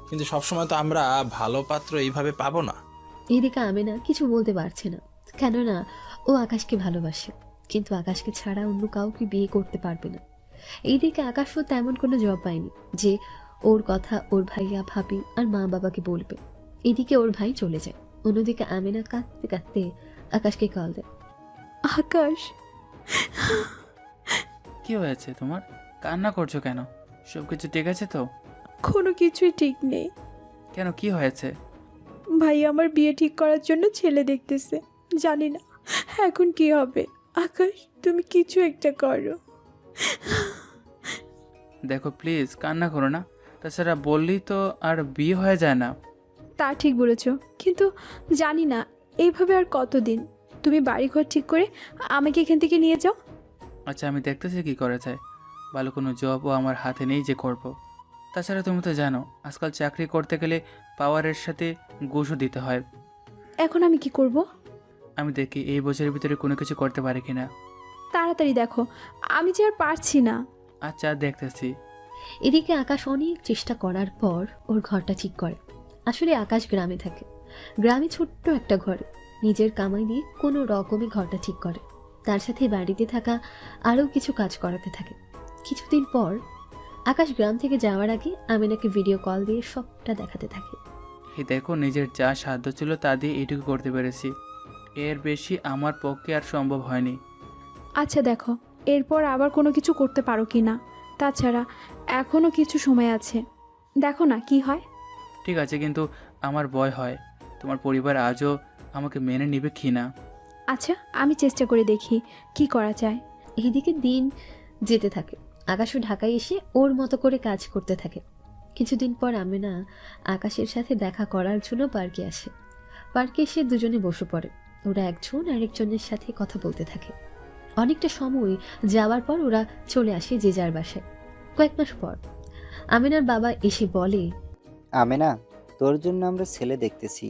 কিন্তু সবসময় তো আমরা ভালো পাত্র এইভাবে পাবো না। এইদিকে আমেনা কিছু বলতে পারছে না, কেননা ও আকাশকে ভালোবাসে, কিন্তু আকাশকে ছাড়া অন্য কাউকে বিয়ে করতে পারবে না। এইদিকে আকাশও তেমন কোনো জব পায়নি যে ওর কথা ওর ভাইয়া ভাবি আর মা বাবাকে বলবে। এদিকে ওর ভাই চলে যায়। অন্যদিকে আমিনা কাঁদতে কাঁদতে আকাশকে কল দেয়। আকাশ, কি হয়েছে তোমার? কান্না করছো কেন? সব কিছু ঠিক আছে তো? কোনো কিছুই ঠিক নেই। কেন, কি হয়েছে? ভাই আমার বিয়ে ঠিক করার জন্য ছেলে দেখতেছে, জানি না এখন কি হবে। আকাশ, তুমি কিছু একটা করো। দেখো প্লিজ কান্না করো না, তাছাড়া বললেই তো আর বিয়ে হয়ে যায় না। তা ঠিক বলেছ, কিন্তু জানি না এইভাবে আর কতদিন। তুমি বাড়িঘর ঠিক করে আমাকে এখান থেকে নিয়ে যাও। আচ্ছা আমি দেখতেছি কি করা যায়। ভালো কোনো জবও আমার হাতে নেই যে করব। তাছাড়া তুমি তো জানো আজকাল চাকরি করতে গেলে পাওয়ারের সাথে ঘুষও দিতে হয়। এখন আমি কি করব? আমি দেখি এই বছরের ভিতরে কোনো কিছু করতে পারি কিনা। তাড়াতাড়ি দেখো, আমি যে আর পারছি না। আচ্ছা দেখতেছি। এদিকে আকাশ অনেক চেষ্টা করার পর ওর ঘরটা ঠিক করে। আসলে আকাশ গ্রামে থাকে। গ্রামে ছোট্ট একটা ঘরে নিজের কামাই দিয়ে কোনো রকমে ঘরটা ঠিক করে। তার সাথে বাড়িতে থাকা আরও কিছু কাজ করাতে থাকে। কিছুদিন পর আকাশ গ্রাম থেকে যাওয়ার আগে আমিনাকে ভিডিও কল দিয়ে সবটা দেখাতে থাকে। এই দেখো নিজের যা সাধ্য ছিল তা দিয়ে এইটুকু করতে পেরেছি, এর বেশি আমার পক্ষে আর সম্ভব হয়নি। আচ্ছা দেখো, এরপর আবার কোনো কিছু করতে পারো কি না। তাছাড়া এখনও কিছু সময় আছে, দেখো না কি হয়। ঠিক আছে, কিন্তু আমার ভয় হয় তোমার পরিবার আজও আমাকে মেনে নেবে কি না। আচ্ছা আমি চেষ্টা করে দেখি কি করা যায়। এইদিকে দিন যেতে থাকে। আকাশও ঢাকায় এসে ওর মতো করে কাজ করতে থাকে। কিছুদিন পর আমিনা আকাশের সাথে দেখা করার জন্য পার্কে আসে। পার্কে এসে দুজনে বসে পড়ে। ওরা একজন আরেকজনের সাথে কথা বলতে থাকে। অনেকটা সময় যাওয়ার পর ওরা চলে আসে যে যার বাসায়। কয়েক মাস পর আমিনার বাবা এসে বলে, আমেনা, তোর জন্য আমরা ছেলে দেখতেছি।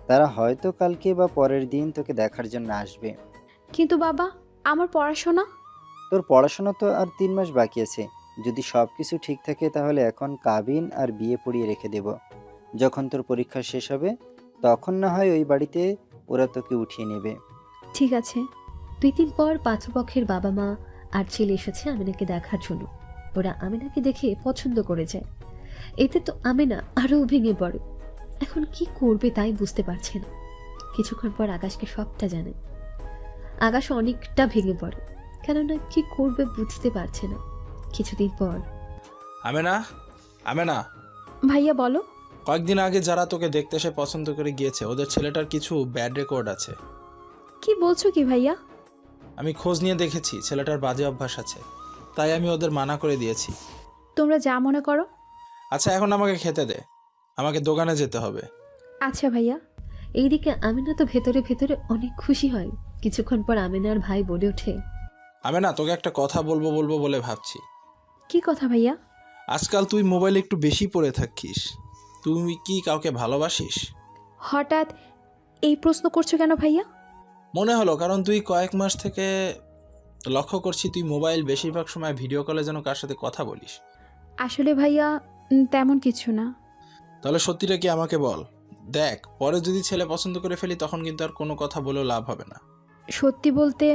তারা হয়তো কালকে বা পরের দিন তোকে দেখার জন্য আসবে। কিন্তু বাবা, আমার পড়াশোনা। তোর পড়াশোনা তো আর 3 মাস বাকি আছে। যদি সব কিছু ঠিক থাকে তাহলে এখন কাবিন আর বিয়ে পড়িয়ে রেখে দেব। যখন তোর পরীক্ষা শেষ হবে তখন না হয় ওই বাড়িতে ওরা তোকে উঠিয়ে নেবে। ঠিক আছে। 2-3 পর পাত্রপক্ষের বাবা মা আর ছেলে এসেছে আমিনাকে দেখার জন্য। ওরা আমিনাকে দেখে পছন্দ করে যায়। এতে তো আমিনা আরও ভেঙে পড়ে। এখন কি করবে তাই বুঝতে পারছে না। কিছুক্ষণ পর আকাশকে সবটা জানে। আকাশ অনেকটা ভেঙে পড়ে, কেননা কি করবে বুঝতে পারছে না। কিছুদিন পর আমেনা, আমেনা, ভাইয়া বলো। কয়েকদিন আগে যারা তোকে দেখতে এসে পছন্দ করে গিয়েছে ওদের ছেলেটার কিছু ব্যাড রেকর্ড আছে। কি বলছো কি ভাইয়া? আমি খোঁজ নিয়ে দেখেছি ছেলেটার বাজে অভ্যাস আছে, তাই আমি ওদের মানা করে দিয়েছি। তোমরা যা মনে করো। আচ্ছা এখন আমাকে খেতে দে, আমাকে দোকানে যেতে হবে। আচ্ছা ভাইয়া। এইদিকে আমিনা তো ভেতরে ভেতরে অনেক খুশি হয়। কিছুক্ষণ পর আমিনার ভাই বলে ওঠে, আমেনা, তোকে একটা কথা বলবো বলবো বলে ভাবছি। কি কথা ভাইয়া? আজকাল তুই মোবাইলে একটু বেশি পড়ে থাকিস। তুই কি কাউকে ভালোবাসিস? হঠাৎ এই প্রশ্ন করছো কেন ভাইয়া? মনে হলো, কারণ তুই কয়েক মাস থেকে লক্ষ্য করছি তুই মোবাইল বেশিরভাগ সময় ভিডিও কলে যেন কার সাথে কথা বলিস। আসলে ভাইয়া তেমন কিছু না। তাহলে সত্যিটা কি আমাকে বল। দেখ, পরে যদি ছেলে পছন্দ করে ফেলি তখন কিন্তু আর কোনো কথা বলেও লাভ হবে না। সত্যি বলতে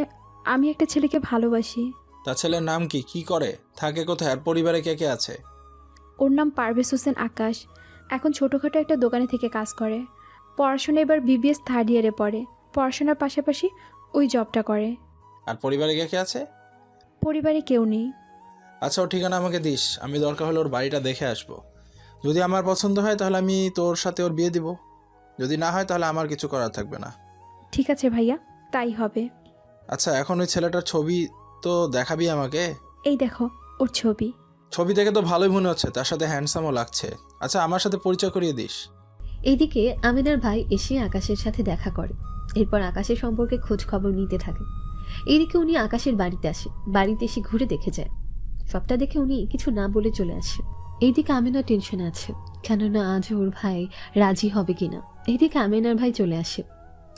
আমি একটা ছেলেকে ভালোবাসি। তা ছেলের নাম কি, কি করে, থাকে কোথায়, আর পরিবারে কে কে আছে? ওর নাম পারভেজ হোসেন আকাশ। এখন ছোটোখাটো একটা দোকানে থেকে কাজ করে। পড়াশোনা এবার বিবিএস 3rd ইয়ারে পড়ে। পড়াশোনার পাশাপাশি ওই জবটা করে। আর পরিবারে কে কে আছে? পরিবারে কেউ নেই। আচ্ছা, ওর ঠিকানা আমাকে দিস, আমি দরকার হলে ওর বাড়িটা দেখে আসবো। যদি আমার পছন্দ হয় তাহলে আমি তোর সাথে ওর বিয়ে দিব, যদি না হয় তাহলে আমার কিছু করার থাকবে না। ঠিক আছে ভাইয়া, তাই হবে। আচ্ছা, এখন ওই ছেলেটার ছবি তো দেখাবি আমাকে। এই দেখো ওর ছবি। ছবি দেখে তো ভালোই মনে হচ্ছে, তার সাথে হ্যান্ডসামও লাগছে। আচ্ছা, আমার সাথে পরিচয় করিয়ে দিস। এইদিকে আমিনার ভাই এসে আকাশের সাথে দেখা করে। এরপর আকাশের সম্পর্কে খোঁজ খবর নিতে থাকে। এইদিকে উনি আকাশের বাড়িতে আসে। বাড়িতে এসে ঘুরে দেখে যায়। সবটা দেখে উনি কিছু না বলে চলে আসে। এইদিকে আমিনা টেনশনে আছে, কেননা আজ ওর ভাই রাজি হবে কিনা। এইদিকে আমিনার ভাই চলে আসে।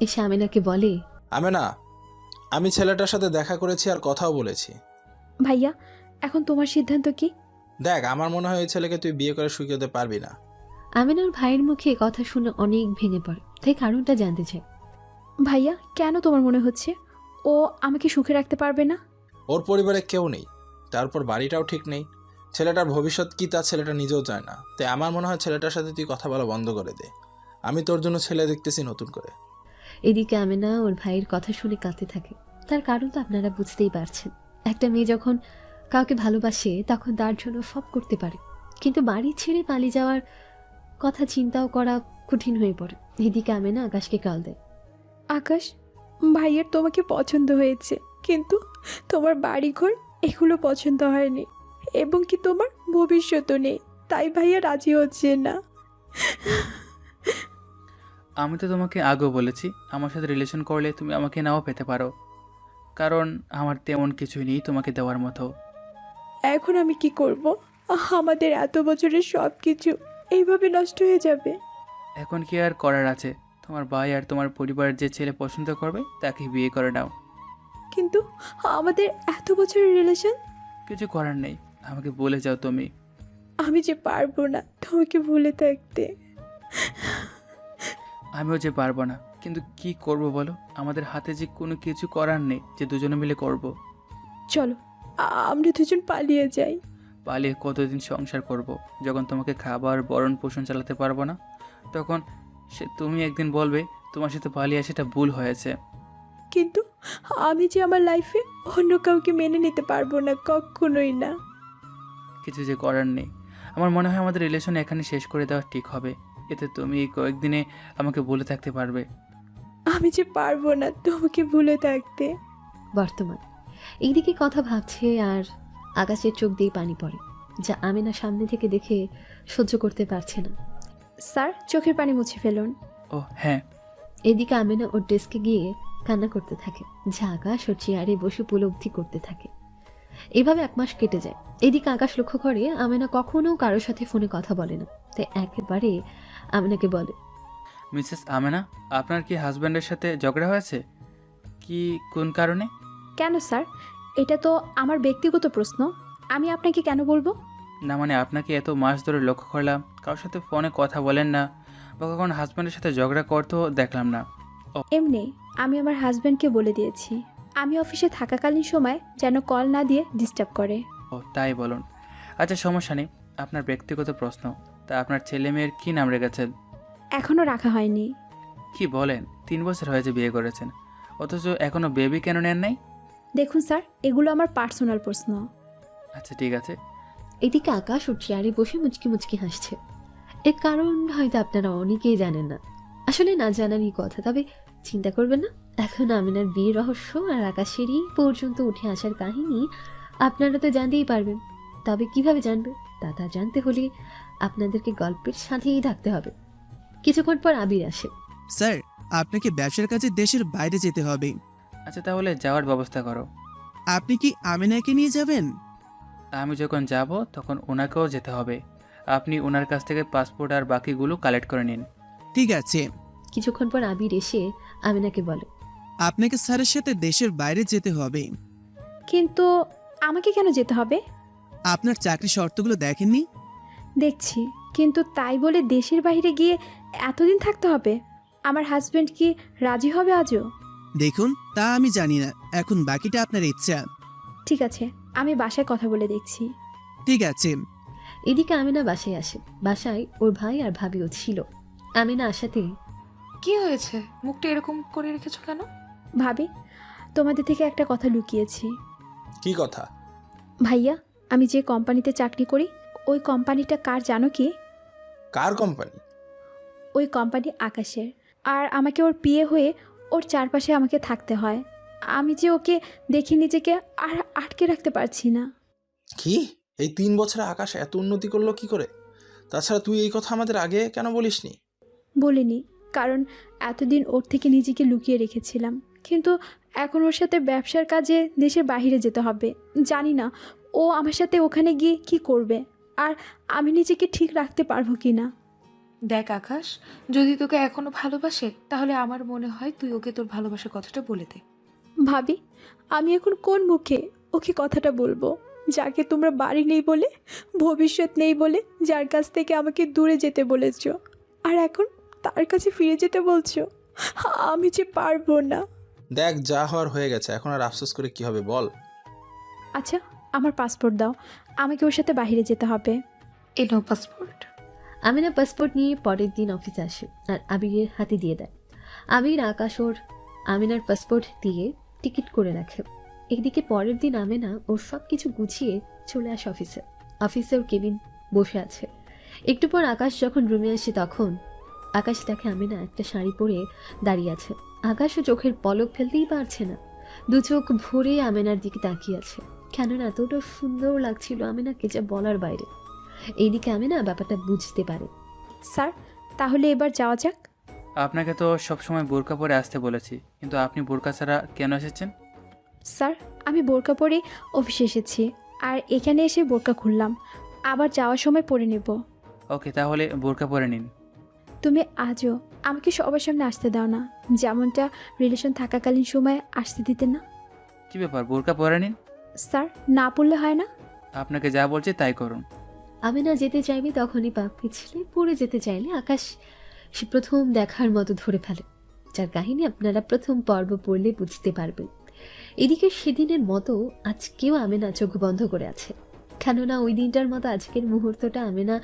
এসে আমিনাকে বলে, আমেনা, আমি ছেলেটার সাথে দেখা করেছি আর কথাও বলেছি। ভাইয়া এখন তোমার সিদ্ধান্ত কি? দেখ, আমার মনে হয় ওই ছেলেকে তুই বিয়ে করে সুখী হতে পারবি না। আমিনার ভাইয়ের মুখে কথা শুনে অনেক ভেঙে পড়ে। তাই কারণটা জানতে চায়। ভাইয়া কেন তোমার মনে হচ্ছে ও আমাকে সুখে রাখতে পারবে না? ওর পরিবারে কেউ নেই, তারপর বাড়িটাও ঠিক নেই। ছেলেটার ভবিষ্যৎ কী তা ছেলেটা নিজেও চায় না। তাই আমার মনে হয় ছেলেটার সাথে তুই কথা বলা বন্ধ করে দে। আমি তোর জন্য ছেলে দেখতেছি নতুন করে। এদিকে আমেনা ওর ভাইয়ের কথা শুনে কাঁদতে থাকে। তার কারণ তো আপনারা বুঝতেই পারছেন। একটা মেয়ে যখন কাউকে ভালোবাসে তখন তার জন্য সব করতে পারে, কিন্তু বাড়ি ছেড়ে পালিয়ে যাওয়ার কথা চিন্তাও করা কঠিন হয়ে পড়ে। এদিকে আমেনা আকাশকে কাল দেয়। আকাশ, ভাইয়ের তোমাকে পছন্দ হয়েছে, কিন্তু তোমার বাড়িঘর এগুলো পছন্দ হয়নি, এবং কি তোমার ভবিষ্যৎও নেই, তাই ভাইয়া রাজি হচ্ছে না। আমি তো তোমাকে আগেও বলেছি আমার সাথে রিলেশন করলে তুমি আমাকে নাও পেতে পারো, কারণ আমার তেমন কিছুই নেই তোমাকে দেওয়ার মতো। এখন আমি কি করব? আমাদের এত বছরের সব কিছু এইভাবে নষ্ট হয়ে যাবে। এখন কি আর করার আছে? তোমার ভাই আর তোমার পরিবারের যে ছেলে পছন্দ করবে তাকে বিয়ে করে নাও। কিন্তু আমাদের এত বছরের রিলেশন। কিছু করার নেই, আমাকে বলে যাও তুমি। আমি যে পারবো না তোমাকে ভুলে থাকতে। আমিও যে পারবো না, কিন্তু কি করব বলো? আমাদের হাতে যে কোনো কিছু করার নেই যে দুজনে মিলে করব। চলো, আমরা দুজন পালিয়ে যাই। পালিয়ে কতদিন সংসার করব? যখন তোমাকে খাবার বরণ পোষণ চালাতে পারবো না, তখন সে তুমি একদিন বলবে তোমার সাথে পালিয়ে সেটা ভুল হয়েছে। কিন্তু আমি যে আমার লাইফে অন্য কাউকে মেনে নিতে পারবো না, কখনোই না। কিছু যে করার নেই। আমার মনে হয় আমাদের রিলেশন এখানে শেষ করে দেওয়া ঠিক হবে। এতে তুমি এই কয়েকদিনে আমাকে বলে থাকতে পারবে। আমি যে পারবো না তোমাকে ভুলে থাকতে। বর্তমান এইদিকে কথা ভাবছে আর আকাশের চোখ দিয়ে পানি পড়ে, যা আমেনা সামনে থেকে দেখে সহ্য করতে পারছে না। স্যার, চোখের পানি মুছে ফেলুন। ও হ্যাঁ। এদিকে আমেনা ওর ডেস্কে গিয়ে কান্না করতে থাকে, যা আকাশ ওর চেয়ারে বসে উপলব্ধি করতে থাকে। এইভাবে 1 মাস কেটে যায়। এদিকে আকাশ লক্ষ্য করে আমেনা কখনো কারোর সাথে ফোনে কথা বলে না, তাই একেবারে আমেনাকে বলে, মিসেস আমেনা, আপনার কি হাজব্যান্ডের সাথে ঝগড়া হয়েছে? কি কোন কারণে? কেন স্যার? এটা তো আমার ব্যক্তিগত প্রশ্ন, আমি আপনাকে কেন বলবো? না মানে আপনাকে এত মাস ধরে লক্ষ্য করলাম কারোর সাথে ফোনে কথা বলেন না, বা কখন হাজব্যান্ডের সাথে ঝগড়া করতেও দেখলাম না। এমনি আমি আমার হাজব্যান্ডকে বলে দিয়েছি আমি অফিসে থাকাকালীন সময় যেন কল না দিয়ে ডিস্টার্ব করে। ও তাই বলুন। আচ্ছা সমস্যা নেই, আপনার ব্যক্তিগত প্রশ্ন। তা আপনার ছেলে মেয়ের কী নাম রেখেছেন? এখনও রাখা হয়নি। কি বলেন? 3 বছর হয়েছে বিয়ে করেছেন, অথচ এখনও বেবি কেন নেন নাই? দেখুন স্যার, এগুলো আমার পার্সোনাল প্রশ্ন। আচ্ছা ঠিক আছে। এদিকে আকাশ ওর চেয়ারে বসে মুচকি মুচকি হাসছে। এর কারণ হয়তো আপনারা অনেকেই জানেন না, আসলে না জানারই কথা। তবে চিন্তা করবেন না, এখন আমিনার বিয়ের রহস্য আর আকাশেরই পর্যন্ত উঠে আসার কাহিনী আপনারা তো জানতেই পারবেন। তবে কিভাবে জানবে তা জানতে হলে আপনাদেরকে গল্পের সাথেই থাকতে হবে। কিছুক্ষণ পর আবির আসে। স্যার, আপনাকে ব্যবসার কাজে দেশের বাইরে যেতে হবে। আচ্ছা তাহলে যাওয়ার ব্যবস্থা করো। আপনি কি আমিনাকে নিয়ে যাবেন? আমি যখন যাব তখন ওনাকেও যেতে হবে। আপনি ওনার কাছ থেকে পাসপোর্ট আর বাকিগুলো কালেক্ট করে নিন। ঠিক আছে। কিছুক্ষণ পর আবির এসে আমিনাকে বলে, আপনাকে স্যারের সাথে দেশের বাইরে যেতে হবে। কিন্তু আমাকে কেন যেতে হবে? আপনার চাকরি শর্তগুলো দেখেননি? দেখছি, কিন্তু তাই বলে দেশের বাইরে গিয়ে এতদিন থাকতে হবে? আমার হাজব্যান্ড কি রাজি হবে আজও? দেখুন, তা আমি জানি না, এখন বাকিটা আপনার ইচ্ছা। ঠিক আছে, আমি বাসায় কথা বলে দেখছি। ঠিক আছে। এদিকে আমিনা বাসায় আসে। বাসায় ওর ভাই আর ভাবিও ছিল। আমিনা আসাতে, কি হয়েছে? মুখটা এরকম করে রেখেছো কেন? ভাবি, তোমাদের থেকে একটা কথা লুকিয়েছি। কি কথা? ভাইয়া, আমি যে কোম্পানিতে চাকরি করি ওই কোম্পানিটা কার জানো কি? কার কোম্পানি? ওই কোম্পানি আকাশের। আর আমাকে ওর বিয়ে হয়ে ওর চারপাশে আমাকে থাকতে হয়। আমি যে ওকে দেখে নিজেকে আর আটকে রাখতে পারছি না। কি এই 3 বছরে আকাশ এত উন্নতি করলো কি করে? তাছাড়া তুই এই কথা আমাদের আগে কেন বলিসনি? বলিনি, কারণ এতদিন ওর থেকে নিজেকে লুকিয়ে রেখেছিলাম। কিন্তু এখন ওর সাথে ব্যবসার কাজে দেশের বাইরে যেতে হবে। জানি না ও আমার সাথে ওখানে গিয়ে কি করবে, আর আমি নিজেকে ঠিক রাখতে পারবো কি না। দেখ আকাশ, যদি তোকে এখনো ভালোবাসে তাহলে আমার মনে হয় তুই ওকে তোর ভালোবাসার কথাটা বলে দে। ভাবি, আমি এখন কোন মুখে ওকে কথাটা বলবো, যাকে তোমরা বাড়ি নেই বলে, ভবিষ্যৎ নেই বলে, যার কাছ থেকে আমাকে দূরে যেতে বলেছ, আর এখন তার কাছে ফিরে যেতে বলছো? আমি যে পারবো না। দেখ, যা হওয়ার হয়ে গেছে, এখন আর আফসোস করে কি হবে বল? আচ্ছা, আমার পাসপোর্ট দাও, আমাকে ওর সাথে বাইরে যেতে হবে। এই নাও পাসপোর্ট। আমিনা পাসপোর্ট নিয়ে পরের দিন অফিসে আসে আর আবিরের হাতে দিয়ে দেয়। আবির আকাশ ওর আমিনার পাসপোর্ট দিয়ে টিকিট করে রাখে। একদিকে পরের দিন আমিনা ওর সব কিছু গুছিয়ে চলে আসে অফিসে। অফিসে ওর কেবিন বসে আছে। একটু পর আকাশ যখন রুমে আসে তখন আকাশ দেখে আমিনা একটা শাড়ি পরে দাঁড়িয়ে আছে। আকাশও চোখের পলক ফেলতেই পারছে না, দু চোখ ভরে আমিনার দিকে তাকিয়ে আছে। কেননা এতটা সুন্দর লাগছিল আমিনাকে যা বলার বাইরে। এইদিকে আমিনা ব্যাপারটা বুঝতে পারে। স্যার, তাহলে এবার যাওয়া যাক। আপনাকে তো সবসময় বোরকা পরে আসতে বলেছি, কিন্তু আপনি বোরকা ছাড়া কেন এসেছেন? স্যার, আমি বোরকা পরে অফিসে এসেছি, আর এখানে এসে বোরকা খুললাম, আবার যাওয়ার সময় পরে নেব। ওকে, তাহলে বোরকা পরে নিন। তুমি আজও আমাকে সবার সামনে আসতে দাও না, যেমনটা রিলেশন থাকাকালীন সময়ে আসতে দিতে না। কি ব্যাপার, বোরকা পরে নিন। স্যার, না পড়লে হয় না? আপনাকে যা বলছি তাই করুন। আমিনা যেতে চাইবে তখনই পা পিছলে পড়ে যেতে চাইলে আকাশ সে প্রথম দেখার মতো ধরে ফেলে, যার কাহিনী আপনারা প্রথম পর্ব পড়লে বুঝতে পারবেন। এদিকে সেদিনের মতো আজকেও আমিনা চোখ বন্ধ করে আছে, কেননা ওই দিনটার মতো আজকের মুহূর্তটা আমিনা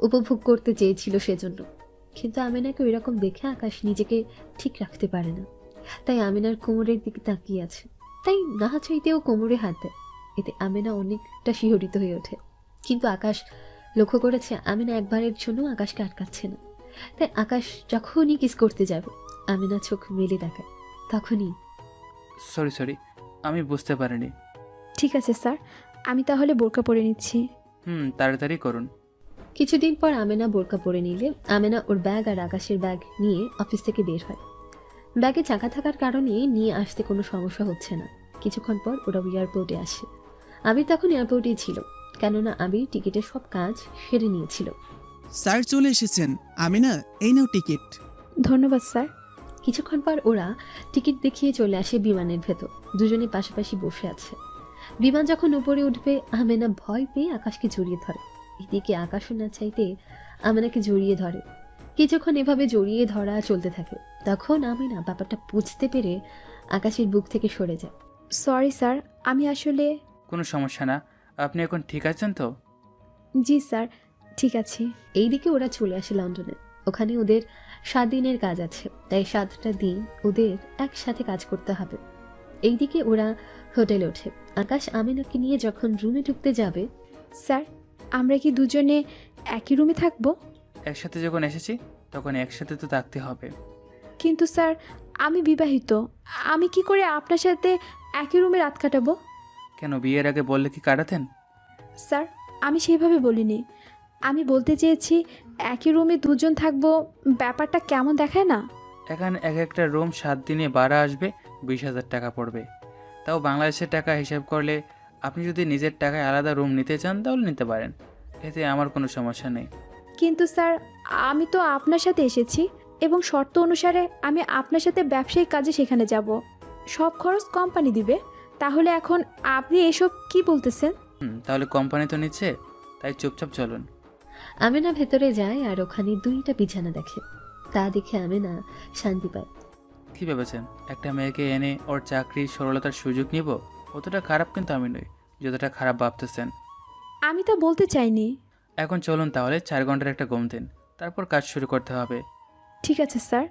উপভোগ করতে চেয়েছিল সেজন্য। কিন্তু আমিনাকে ওই রকম দেখে আকাশ নিজেকে ঠিক রাখতে পারে না, তাই আমিনার কোমরের দিকে তাকিয়ে আছে। তাই না চাইতেও কোমরে হাত দেয়। এতে আমিনা অনেকটা শিহরিত হয়ে ওঠে। কিন্তু আকাশ লক্ষ্য করেছে আমিনা একবারের জন্য আকাশকে আটকাচ্ছে না। তাই আকাশ যখনই কিস করতে যাবে আমিনা চোখ মেলে তাকায়। তখনই সরি, আমি বুঝতে পারিনি। ঠিক আছে স্যার, আমি তাহলে বোরকা পরে নিচ্ছি। তাড়াতাড়ি করুন। কিছুদিন পর আমেনা বোরকা পরে নিলে আমেনা ওর ব্যাগ আর আকাশের ব্যাগ নিয়ে অফিস থেকে বের হয়। ব্যাগে চাকা থাকার কারণে নিয়ে আসতে কোনো সমস্যা হচ্ছে না। কিছুক্ষণ পর ওরা এয়ারপোর্টে আসে। আবির তখন এয়ারপোর্টেই ছিল, কেননা আবির টিকিটের সব কাজ সেরে নিয়েছিল। স্যার চলে এসেছেন। আমিনা, এই নাও টিকিট। ধন্যবাদ স্যার। কিছুক্ষণ পর ওরা টিকিট দেখিয়ে চলে আসে বিমানের ভেতর। দুজনে পাশাপাশি বসে আছে। বিমান যখন উপরে উঠবে আমেনা ভয় পেয়ে আকাশকে জড়িয়ে ধরে। এদিকে আকাশও না চাইতে আমেনাকে জড়িয়ে ধরে। কিছুক্ষণ এভাবে জড়িয়ে ধরা চলতে থাকে। তখন আমেনা ব্যাপারটা বুঝতে পেরে আকাশের বুক থেকে সরে যায়। সরি স্যার, আমি আসলে... কোনো সমস্যা না। আপনি এখন ঠিক আছেন তো? জি স্যার, ঠিক আছে। এইদিকে ওরা চলে আসে লন্ডনে। ওখানে ওদের 7 দিনের কাজ আছে, তাই 7টা দিন ওদের একসাথে কাজ করতে হবে। এইদিকে ওরা হোটেলে ওঠে। আকাশ আমিনাকে নিয়ে যখন রুমে ঢুকতে যাবে, স্যার, আমরা কি দুজনে একই রুমে থাকবো? একসাথে যখন এসেছি তখন একসাথে তো থাকতে হবে। কিন্তু স্যার, আমি বিবাহিত, আমি কি করে আপনার সাথে একই রুমে রাত কাটাবো? কেন, বিয়ের আগে বললে কি কাটাতেন? স্যার, আমি সেভাবে বলিনি। আমি বলতে চেয়েছি একই রুমে দুজন থাকবো, ব্যাপারটা কেমন দেখায় না? এখানে এক একটা রুম 7 দিনে ভাড়া আসবে 20,000 টাকা পড়বে। তাও বাংলাদেশের টাকা হিসাব করলে আপনি যদি নিজের টাকায় আলাদা রুম নিতে চান তাহলে নিতে পারেন, এতে আমার কোনো সমস্যা নেই। কিন্তু স্যার, আমি তো আপনার সাথে এসেছি এবং শর্ত অনুসারে আমি আপনার সাথে ব্যবসায়িক কাজে সেখানে যাব। সব খরচ কোম্পানি দিবে। তাহলে এখন আপনি এসব কি বলতেছেন? তাহলে কোম্পানি তো নিচ্ছে, তাই চুপচাপ চলুন। আমেনা ভেতরে যায় আর ওখানে 2টা বিছানা দেখে। তা দেখে আমেনা শান্তি পায়। কি ভেবেছেন একটা মেয়েকে এনে ওর চাকরির সরলতার সুযোগ নিব? অতটা খারাপ কিন্তু আমি নই, যতটা খারাপ ভাবতেছেন। আমি তা বলতে চাইনি। এখন চলুন তাহলে 4 ঘন্টার একটা ঘুম দিন, তারপর কাজ শুরু করতে হবে। ঠিক আছে স্যার।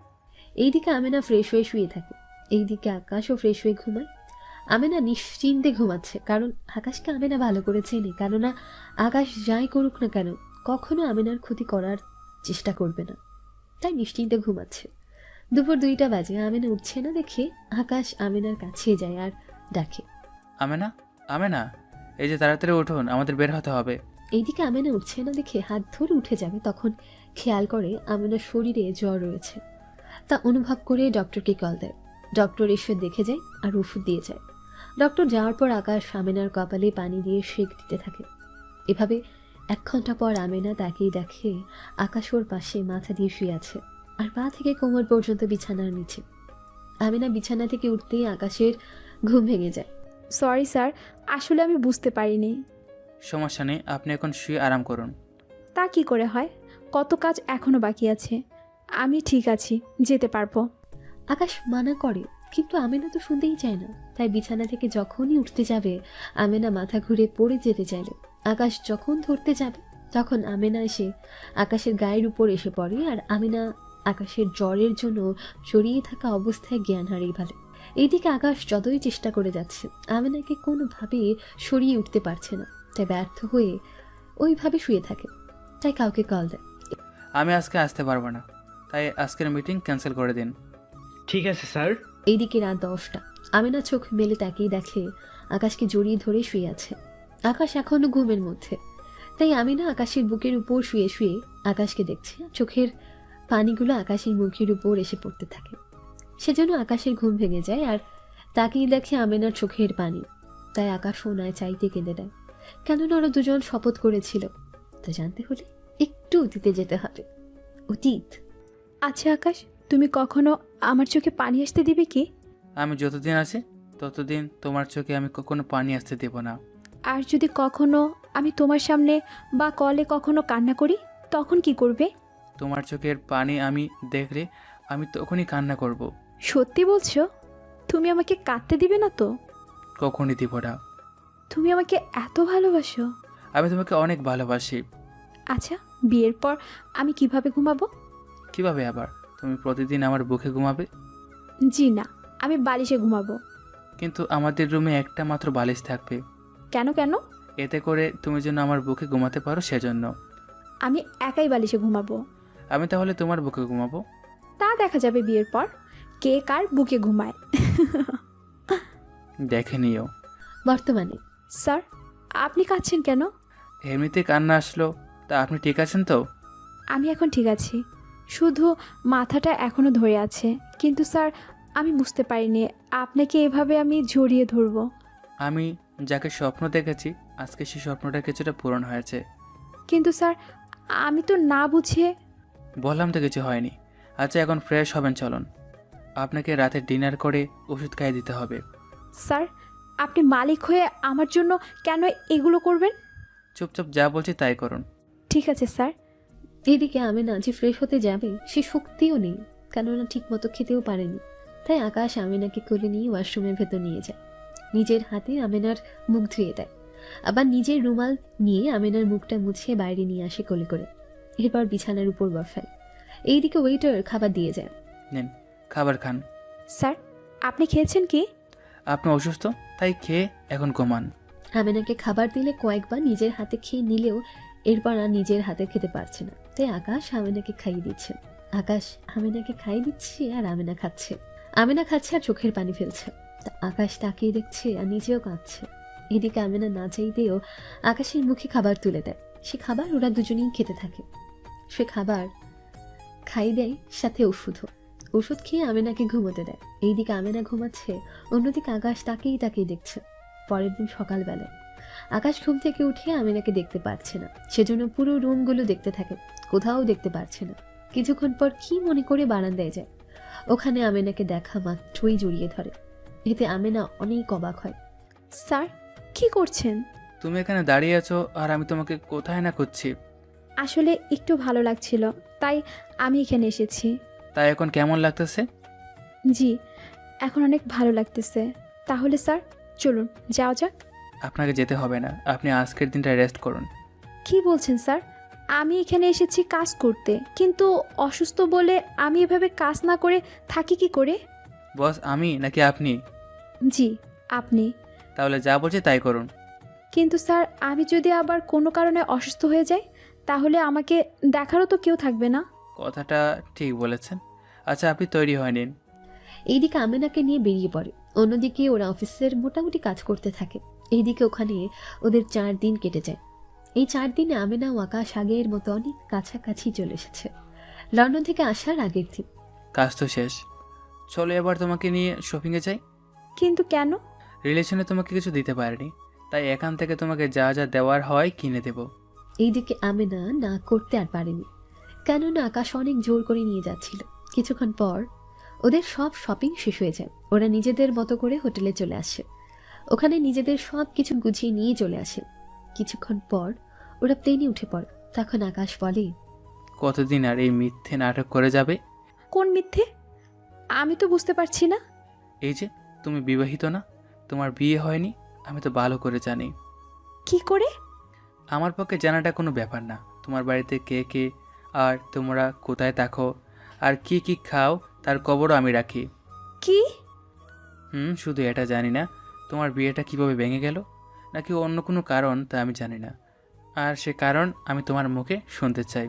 এইদিকে আমেনা ফ্রেশ হয়ে শুয়ে থাকে। এইদিকে আকাশও ফ্রেশ হয়ে ঘুমায়। আমেনা নিশ্চিন্তে ঘুমাচ্ছে, কারণ আকাশকে আমেনা ভালো করে চেনে। কেননা আকাশ যাই করুক না কেন কখনো আমেনার ক্ষতি করার চেষ্টা করবে না, তাই নিশ্চিন্তে ঘুমাচ্ছে। দুপুর 2টা বাজে। আমেনা উঠছে না দেখে আকাশ আমেনার কাছে যায় আর ডাকে, আমেনা, আমেনা, এই যে তাড়াতাড়ি উঠুন, আমাদের বের হতে হবে। এইদিকে আমেনা উঠছে না দেখে হাত ধরে উঠে যাবে, তখন খেয়াল করে আমেনার শরীরে জ্বর রয়েছে। তা অনুভব করে ডক্টরকে কল দেয়। ডক্টর এসে দেখে যায় আর ওষুধ দিয়ে যায়। ডক্টর যাওয়ার পর আকাশ আমেনার কপালে পানি দিয়ে সেঁক দিতে থাকে। এভাবে 1 ঘন্টা পর আমেনা তাকেই দেখে আকাশ ওর পাশে মাথা দিয়ে শুয়ে আছে, আর পা থেকে কোমর পর্যন্ত বিছানার নিচে। আমেনা বিছানা থেকে উঠতেই আকাশের ঘুম ভেঙে যায়। সরি স্যার, আসলে আমি বুঝতে পারিনি। সমস্যা নেই, আপনি এখন শুয়ে আরাম করুন। তা কি করে হয়? কত কাজ এখনো বাকি আছে। আমি ঠিক আছি, যেতে পারবো। আকাশ মানা করে, কিন্তু আমেনা তো শুনতেই চায় না। তাই বিছানা থেকে যখনই উঠতে যাবে আমেনা মাথা ঘুরে পড়ে যেতে চাইল। আকাশ যখন ধরতে যাবে তখন আমেনা এসে আকাশের গায়ের উপর এসে পড়ে, আর আমেনা আকাশের জ্বরের জন্য জড়িয়ে থাকা অবস্থায় জ্ঞান হারিয়ে ফেলে। এইদিকে আকাশ যতই চেষ্টা করে যাচ্ছে আমেনাকে কোনোভাবে সরিয়ে উঠতে পারছে না, তাই ব্যর্থ হয়ে ওইভাবে শুয়ে থাকে। তাই কাউকে কল দেয়। আমি আজকে আসতে পারবো না, তাই আজকের মিটিং ক্যান্সেল করে দিন। ঠিক আছে স্যার। এইদিকে রাত 10টা। আমেনা চোখ মেলে তাকিয়ে দেখে আকাশকে জড়িয়ে ধরে শুয়ে আছে। আকাশ এখনো ঘুমের মধ্যে, তাই আমেনা আকাশের বুকের উপর শুয়ে শুয়ে আকাশকে দেখছে। চোখের পানিগুলো আকাশের মুখের উপর এসে পড়তে থাকে। সেজন্য আকাশের ঘুম ভেঙে যায় আর তাকিয়ে দেখে আমেনার চোখের পানি। তাই আকাশ ওনায় চাইতে কেঁদে দেয়, কেননা ওরা দুজন শপথ করেছিল। তা জানতে হলে একটু অতীতে যেতে হবে। অতীত। আচ্ছা আকাশ, তুমি কখনো আমার চোখে পানি আসতে দিবে কি? আমি যতদিন আছি ততদিন তোমার চোখে আমি কখনো পানি আসতে দেব না। আর যদি কখনো আমি তোমার সামনে বা কলে কখনো কান্না করি, তখন কি করবে? তোমার চোখের পানি আমি দেখলে আমি তখনই কান্না করব। সত্যি বলছো? তুমি আমাকে কাঁদতে দিবে না তো? কখনই দিব না। তুমি আমাকে এত ভালোবাসো? আমি তোমাকে অনেক ভালোবাসি। আচ্ছা, বিয়ের পর আমি কিভাবে ঘুমাবো? কিভাবে আবার? তুমি প্রতিদিন আমার বুকে ঘুমাবে। জি না, আমি বালিশে ঘুমাবো। কিন্তু আমাদের রুমে একটা মাত্র বালিশ থাকবে। কেন কেন? এতে করে তুমি যেন আমার বুকে ঘুমাতে পারো সেজন্য। আমি একাই বালিশে ঘুমাবো। আমি তাহলে তোমার বুকে ঘুমাবো। তা দেখা যাবে বিয়ের পর, কে কার বুকে ঘুমায়। দেখে নিও। বর্তমানে স্যার, আপনি কাঁদছেন কেন? এমনিতে কান্না আসলো। তা আপনি ঠিক আছেন তো? আমি এখন ঠিক আছি, শুধু মাথাটা এখনো ধরে আছে। কিন্তু স্যার, আমি বুঝতে পারিনি আপনাকে এভাবে আমি জড়িয়ে ধরবো। আমি যাকে স্বপ্ন দেখেছি আজকে সেই স্বপ্নটা কিছুটা পূরণ হয়েছে। কিন্তু স্যার, আমি তো না বুঝে। বললাম তো কিছু হয়নি। আচ্ছা এখন ফ্রেশ হবেন, চলুন। আপনাকে রাতে ডিনার করে ওষুধ খাইয়ে দিতে হবে। স্যার, আপনি মালিক হয়ে আমার জন্য কেন এগুলো করবেন? চুপচাপ যা বলছি তাই করুন। ঠিক আছে স্যার। এদিকে আমেনা যে ফ্রেশ হতে যাবে সে শক্তিও নেই, কেননা ঠিক মতো খেতেও পারেনি। তাই আকাশ আমেনাকে কোলে নিয়ে ওয়াশরুমের ভেতর নিয়ে যায়। নিজের হাতে আমেনার মুখ ধুয়ে দেয়, আবার নিজের রুমাল নিয়ে আমেনার মুখটা মুছিয়ে বাইরে নিয়ে আসে কোলে করে। এরপর বিছানার উপর বসায়। এইদিকে ওয়েটার খাবার দিয়ে যায়। নিন, খাবার খান। স্যার, আপনি খেয়েছেন কি? আপনি অসুস্থ, তাই খেয়ে এখন ঘুমান। আমেনাকে খাবার দিলে কয়েকবার নিজের হাতে খেয়ে নিলেও এরপর আর নিজের হাতে খেতে পারছে না, তাই আকাশ আমেনাকে খাইয়ে দিচ্ছে। আকাশ আমেনাকে খাইয়ে দিচ্ছে আর আমেনা খাচ্ছে। আমেনা খাচ্ছে আর চোখের পানি ফেলছে। তা আকাশ তাকিয়ে দেখছে আর নিজেও কাঁদছে। এদিকে আমেনা না চাইতেও আকাশের মুখে খাবার তুলে দেয়। সে খাবার ওরা দুজনেই খেতে থাকে। সে খাবার খাই দেয়, সাথে ওষুধও। ওষুধ খেয়ে আমেনাকে ঘুমোতে দেয়। এইদিকে আমেনা ঘুমাচ্ছে, অন্যদিকে আকাশ তাকিয়ে তাকিয়ে দেখছে। পরের দিন সকালবেলায় আকাশ ঘুম থেকে উঠে আমেনাকে দেখতে পারছে না, সেজন্য পুরো রুমগুলো দেখতে থাকে, কোথাও দেখতে পারছে না। কিছুক্ষণ পর কি মনে করে বারান্দায় যায়। ওখানে আমেনাকে দেখা মাত্রই জড়িয়ে ধরে। এতে আমেনা অনেক অবাক হয়। স্যার, কি করছেন? তুমি এখানে দাঁড়িয়ে আছো আর আমি তোমাকে কোথায় না খুঁজছি। আসলে একটু ভালো লাগছিল, তাই আমি এখানে এসেছি। তাই এখন কেমন লাগতেছে? জি, এখন অনেক ভালো লাগতেছে। তাহলে স্যার, চলুন যাওয়া যাক। আপনাকে যেতে হবে না, আপনি আজকের দিনটা রেস্ট করুন। কি বলছেন স্যার? আমি এখানে এসেছি কাজ করতে, কিন্তু অসুস্থ বলে আমি এভাবে কাজ না করে থাকি কি করে? বস আমি নাকি আপনি? জি, আপনি। তাহলে যা বলছি তাই করুন। কিন্তু স্যার, আমি যদি আবার কোনো কারণে অসুস্থ হয়ে যাই, তাহলে আমাকে দেখারও তো কেউ থাকবে না। কথাটা ঠিক বলেছেন। আচ্ছা আপনি তৈরি হয়ে নিন। এইদিকে আমেনাকে নিয়ে বেরিয়ে পড়ে। অন্যদিকে ওরা অফিসের মোটামুটি কাজ করতে থাকে। এইদিকে ওখানে ওদের 4 দিন কেটে যায়। এই 4 দিনে আমেনা ও আকাশ আগের মতো অনেক কাছাকাছি চলে এসেছে। লন্ডন থেকে আসার আগের দিন। কাজ তো শেষ, চলো এবার তোমাকে নিয়ে শপিংয়ে যাই। কিন্তু কেন? রিলেশনে তোমাকে কিছু দিতে পারিনি, তাই এখান থেকে তোমাকে যা যা দেওয়ার হয় কিনে দেব। এইদিকে আমেনা না করতে আর পারেনি, কেননা আকাশ অনেক জোর করে নিয়ে যাচ্ছিল। কিছুক্ষণ পর ওদের সব শপিং শেষ হয়ে যায়। ওরা নিজেদের মতো করে হোটেলে চলে আসে। ওখানে নিজেদের সব কিছু গুছিয়ে নিয়ে চলে আসে। কিছুক্ষণ পর ওরা প্লেনে উঠে পড়ে। তখন আকাশ বলে, কতদিন আর এই মিথ্যে নাটক করে যাবে? কোন মিথ্যে? আমি তো বুঝতে পারছি না। এই যে তুমি বিবাহিত না, তোমার বিয়ে হয়নি, আমি তো ভালো করে জানি। কি করে? আমার পক্ষে জানাটা কোনো ব্যাপার না। তোমার বাড়িতে কে কে আর তোমরা কোথায় থাকো আর কি কি খাও তার খবরও আমি রাখি। কি? শুধু এটা জানি না তোমার বিয়েটা কিভাবে ভেঙে গেল, নাকি অন্য কোনো কারণ তা আমি জানি না। আর সে কারণ আমি তোমার মুখে শুনতে চাই।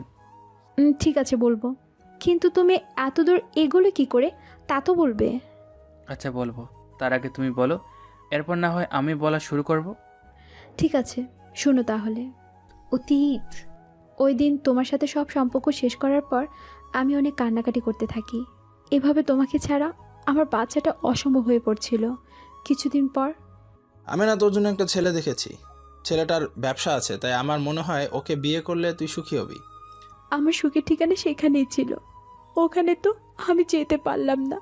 ঠিক আছে, বলবো। কিন্তু তুমি এত দূর এগোলে কি করে তা তো বলবে। আচ্ছা বলবো, তার আগে তুমি বলো, এরপর না হয় আমি বলা শুরু করব। ঠিক আছে, শোনো তাহলে। অতীত। ওই দিন তোমার সাথে সব সম্পর্ক শেষ করার পর আমি অনেক কান্নাকাটি করতে থাকি। এভাবে তোমাকে ছাড়া আমার বাচ্চাটা অসম্ভব হয়ে পড়ছিল। কিছুদিন পর আমি না তোর জন্য একটা ছেলে দেখেছি। ছেলেটার ব্যবসা আছে, তাই আমার মনে হয় ওকে বিয়ে করলে তুই সুখী হবি। আমার সুখের ঠিকানা সেখানেই ছিল, ওখানে তো আমি যেতে পারলাম না।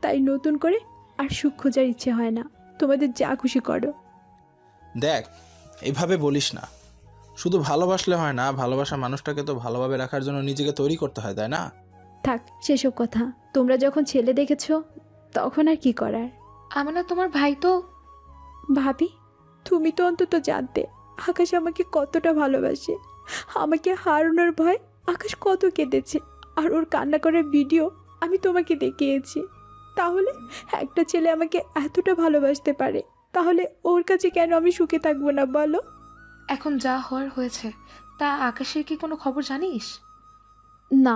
তাই নতুন করে আর সুখ খোঁজার ইচ্ছে হয় না। তোমাদের যা খুশি করো। দেখ, এইভাবে বলিস না। শুধু ভালোবাসলে হয় না, ভালোবাসা মানুষটাকে তো ভালোভাবে রাখার জন্য নিজেকে তৈরি করতে হয়, তাই না? থাক সেসব কথা। তোমরা যখন ছেলে দেখেছো তখন আর কি করার। আমেনা, তোমার ভাই তো। ভাবি, তুমি তো অন্তত জানতে আকাশ আমাকে কতটা ভালোবাসে। আমাকে হারানোর ভয় আকাশ কত কেঁদেছে, আর ওর কান্না করার ভিডিও আমি তোমাকে দেখিয়েছি। তাহলে একটা ছেলে আমাকে এতটা ভালোবাসতে পারে, তাহলে ওর কাছে কেন আমি সুখে থাকবো না বলো? এখন যা হওয়ার হয়েছে, তা আকাশের কি কোনো খবর জানিস? না,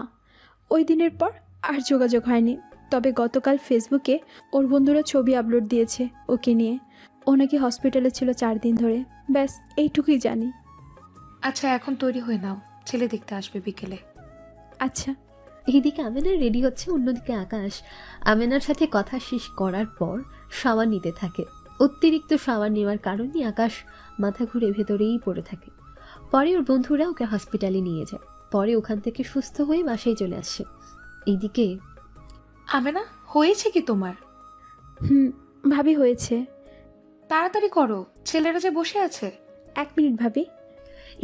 ওই দিনের পর আর যোগাযোগ হয়নি। তবে গতকাল ফেসবুকে ওর বন্ধুরা ছবি আপলোড দিয়েছে ওকে নিয়ে। ও নাকি হসপিটালে ছিল 4 দিন ধরে। ব্যাস এইটুকুই জানি। আচ্ছা, এখন তৈরি হয়ে নাও, ছেলে দেখতে আসবে বিকেলে। আচ্ছা। এইদিকে আমেনা রেডি হচ্ছে, অন্যদিকে আকাশ আমেনার সাথে কথা শেষ করার পর শাওয়ার নিতে থাকে। অতিরিক্ত শাওয়ার নেওয়ার কারণে আকাশ মাথা ঘুরে ভেতরেই পড়ে থাকে। পরে ওর বন্ধুরা ওকে হসপিটালে নিয়ে যায়। পরে ওখান থেকে সুস্থ হয়ে বাসায় চলে আসে। এইদিকে আমেনা, হয়েছে কি তোমার? ভাবি, হয়েছে। তাড়াতাড়ি করো, ছেলেরা যে বসে আছে। 1 মিনিট ভাবি।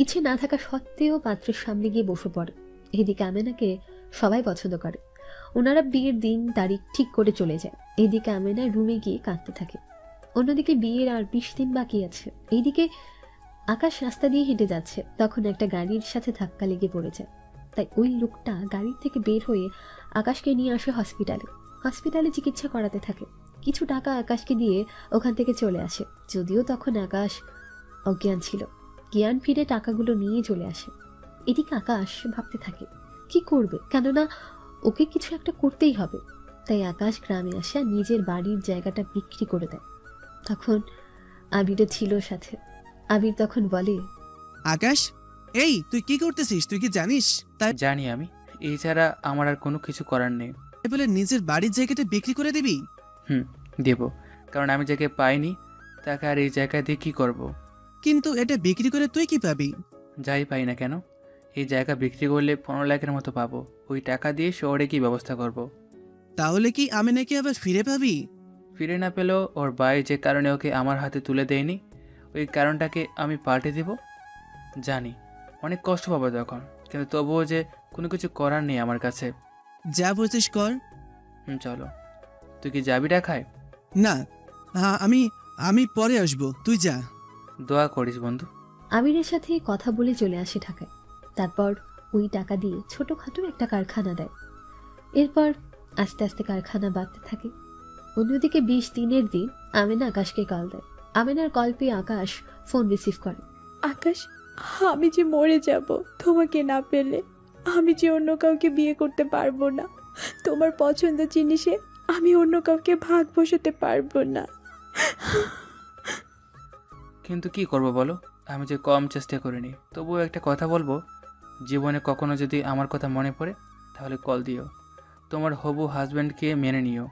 ইচ্ছে না থাকা সত্ত্বেও পাত্রের সামনে গিয়ে বসে পড়ে। এদিকে আমেনাকে সবাই পছন্দ করে। ওনারা বিয়ের দিন তারিখ ঠিক করে চলে যায়। এদিকে আমেনা রুমে গিয়ে কাঁদতে থাকে। অন্যদিকে বিয়ের আর 20 দিন বাকি আছে। এইদিকে আকাশ রাস্তা দিয়ে হেঁটে যাচ্ছে, তখন একটা গাড়ির সাথে ধাক্কা লেগে পড়ে যায়। তাই ওই লোকটা গাড়ি থেকে বের হয়ে আকাশকে নিয়ে আসে হসপিটালে চিকিৎসা করাতে থাকে। কিছু টাকা আকাশকে দিয়ে ওখান থেকে চলে আসে। যদিও তখন আকাশ অজ্ঞান ছিল। জ্ঞান ফিরে টাকাগুলো নিয়ে চলে আসে। এদিকে আকাশ ভাবতে থাকে কি করবে, কেননা ওকে কিছু একটা করতেই হবে। তাই আকাশ গ্রামে আসে আর নিজের বাড়ির জায়গাটা বিক্রি করে দেয়। তখন আবিরও ছিল সাথে। আবির তখন বলে, আকাশ, এই তুই কি করতেছিস? তুই কি জানিস তাই জানি আমি, এছাড়া আমার আর কোনো কিছু করার নেই। বলে নিজের বাড়ির জায়গাটা বিক্রি করে দিবি? দেব, কারণ আমি যাকে পাইনি তাকে আর এই জায়গায় দিয়ে কী করবো? কিন্তু এটা বিক্রি করে তুই কি পাবি? যাই পাই না কেন, এই জায়গা বিক্রি করলে 15 লাখের মতো পাবো। ওই টাকা দিয়ে শহরে কি ব্যবস্থা করব। তাহলে কি আমি নাকি আবার ফিরে পাবি? ফিরে না পেলেও ওর ভাই যে কারণে ওকে আমার হাতে তুলে দেয়নি, ওই কারণটাকে আমি পাল্টে দিব। জানি অনেক কষ্ট পাবো তখন, কিন্তু তবুও যে কোনো কিছু করার নেই আমার কাছে। যা বলছিস কর। চলো। তুই কি যাবি ঢাকায়? না, আমি পরে আসবো, তুই যা। দোয়া করিস বন্ধু। আবিরের সাথে কথা বলে চলে আসে ঢাকায়। তারপর ওই টাকা দিয়ে ছোটখাটো একটা কারখানা দেয়। এরপর আস্তে আস্তে কারখানা বাড়তে থাকে। অন্যদিকে 20 দিনের দিন আমেনা আকাশকে কল দেয়। আমেনার কল পেয়ে আকাশ ফোন রিসিভ করে। আকাশ, আমি যে মরে যাব তোমাকে না পেলে। আমি যে অন্য কাউকে বিয়ে করতে পারবো না। তোমার পছন্দ জিনিসে আমি অন্য কাউকে ভাগ বসাতে পারবো না। কিন্তু কি করব বলো, আমি যে কম চেষ্টা করিনি। তবুও একটা কথা বলবো, জীবনে কখনো যদি আমার কথা মনে পড়ে তাহলে কল দিও। তোমার হবু হাজব্যান্ডকে মেনে নিও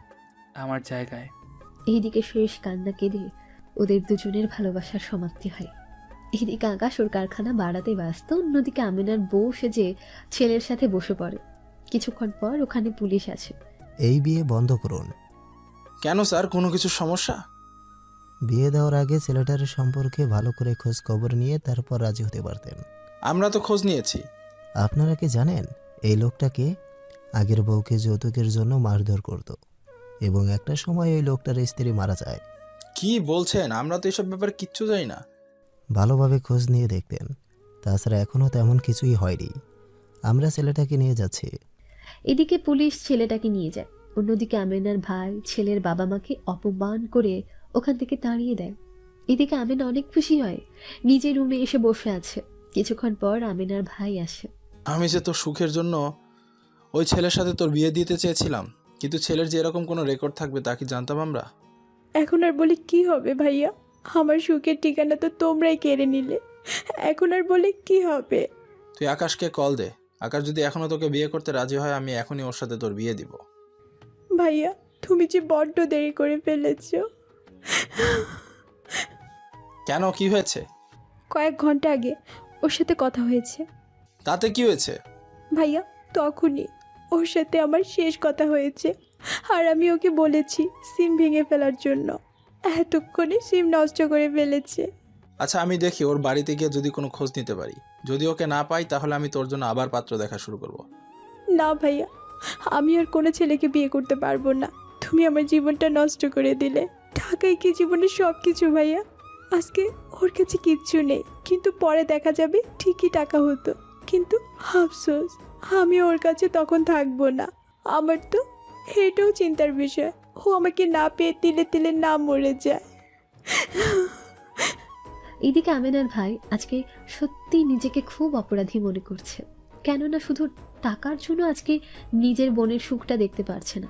আমার জায়গায়। এইদিকে শেষ কান্না কেঁদে ওদের দুজনের ভালোবাসার সমাপ্তি হয়। এদিকে আকাশ ওর কারখানা বাড়াতে ব্যস্ত। অন্যদিকে আমিনার বউ সেজে ছেলের সাথে বসে পড়ে। কিছুক্ষণ পর ওখানে পুলিশ আসে। এই বিয়ে বন্ধ করুন। কেন স্যার, কোনো কিছু সমস্যা? বিয়ে দেওয়ার আগে ছেলেটার সম্পর্কে ভালো করে খোঁজ খবর নিয়ে তারপর রাজি হতে পারতেন। আমরা তো খোঁজ নিয়েছি। আপনারা কি জানেন এই লোকটাকে আগের বউকে যৌতুকের জন্য মারধর করত? এবং একটা সময় ওই লোকটার স্ত্রী মারা যায়। কি বলছেন? আমরা তো এসব ব্যাপারে কিচ্ছু জানি না। ভালোভাবে খোঁজ নিয়ে দেখতেন। তাছাড়া এখনও তেমন কিছুই হয়নি। আমরা ছেলেটাকে নিয়ে যাচ্ছি। এদিকে পুলিশ ছেলেটাকে নিয়ে যায়। অন্যদিকে আমেনার ভাই ছেলের বাবা মাকে অপমান করে ওখান থেকে তাড়িয়ে দেয়। এদিকে আমেনা অনেক খুশি হয়, নিজের রুমে এসে বসে আছে। কিছুক্ষণ পর আমেনার ভাই আসে। আমি যে তোর সুখের জন্য ওই ছেলের সাথে তোর বিয়ে দিতে চেয়েছিলাম, কিন্তু ছেলের যে এরকম কোনো রেকর্ড থাকবে তা কি জানতাম আমরা? এখন আর বলে কি হবে ভাইয়া? আমার সুখের ঠিকানা তো তোমরাই কেড়ে নিলে। এখন আর বলে কি হবে? তুই আকাশকে কল দে। আকাশ যদি এখনো তোকে বিয়ে করতে রাজি হয়, আমি এখনই ওর সাথে তোর বিয়ে দিব। ভাইয়া তুমি যে বড্ড দেরি করে ফেলেছো। কেন, কি হয়েছে? কয়েক ঘন্টা আগে ওর সাথে কথা হয়েছে। তাতে কি হয়েছে? ভাইয়া তখনই ওর সাথে আমার শেষ কথা হয়েছে, আর আমি ওকে বলেছি সিম ভেঙে ফেলার জন্য। এতক্ষণে সিম নষ্ট করে ফেলেছে। আচ্ছা, আমি দেখি ওর বাড়িতে গিয়ে যদি কোনো খোঁজ নিতে পারি। যদি ওকে না পাই তাহলে আমি তোর জন্য আবার পাত্র দেখা শুরু করব। না ভাইয়া, আমি আর কোনো ছেলেকে বিয়ে করতে পারবো না। তুমি আমার জীবনটা নষ্ট করে দিলে। ঢাকায় কি জীবনের সব কিছু ভাইয়া? আজকে ওর কাছে কিচ্ছু নেই, কিন্তু পরে দেখা যাবে ঠিকই টাকা হতো। কিন্তু আফসোস, আমি ওর কাছে তখন থাকবো না। আমার তো এটাও চিন্তার বিষয়, ও আমাকে না পেয়ে তিলে তিলে না মরে যায়। এইদিকে আমেনার ভাই আজকে সত্যি নিজেকে খুব অপরাধী মনে করছে। কেননা শুধু টাকার জন্য আজকে নিজের বোনের সুখটা দেখতে পারছে না।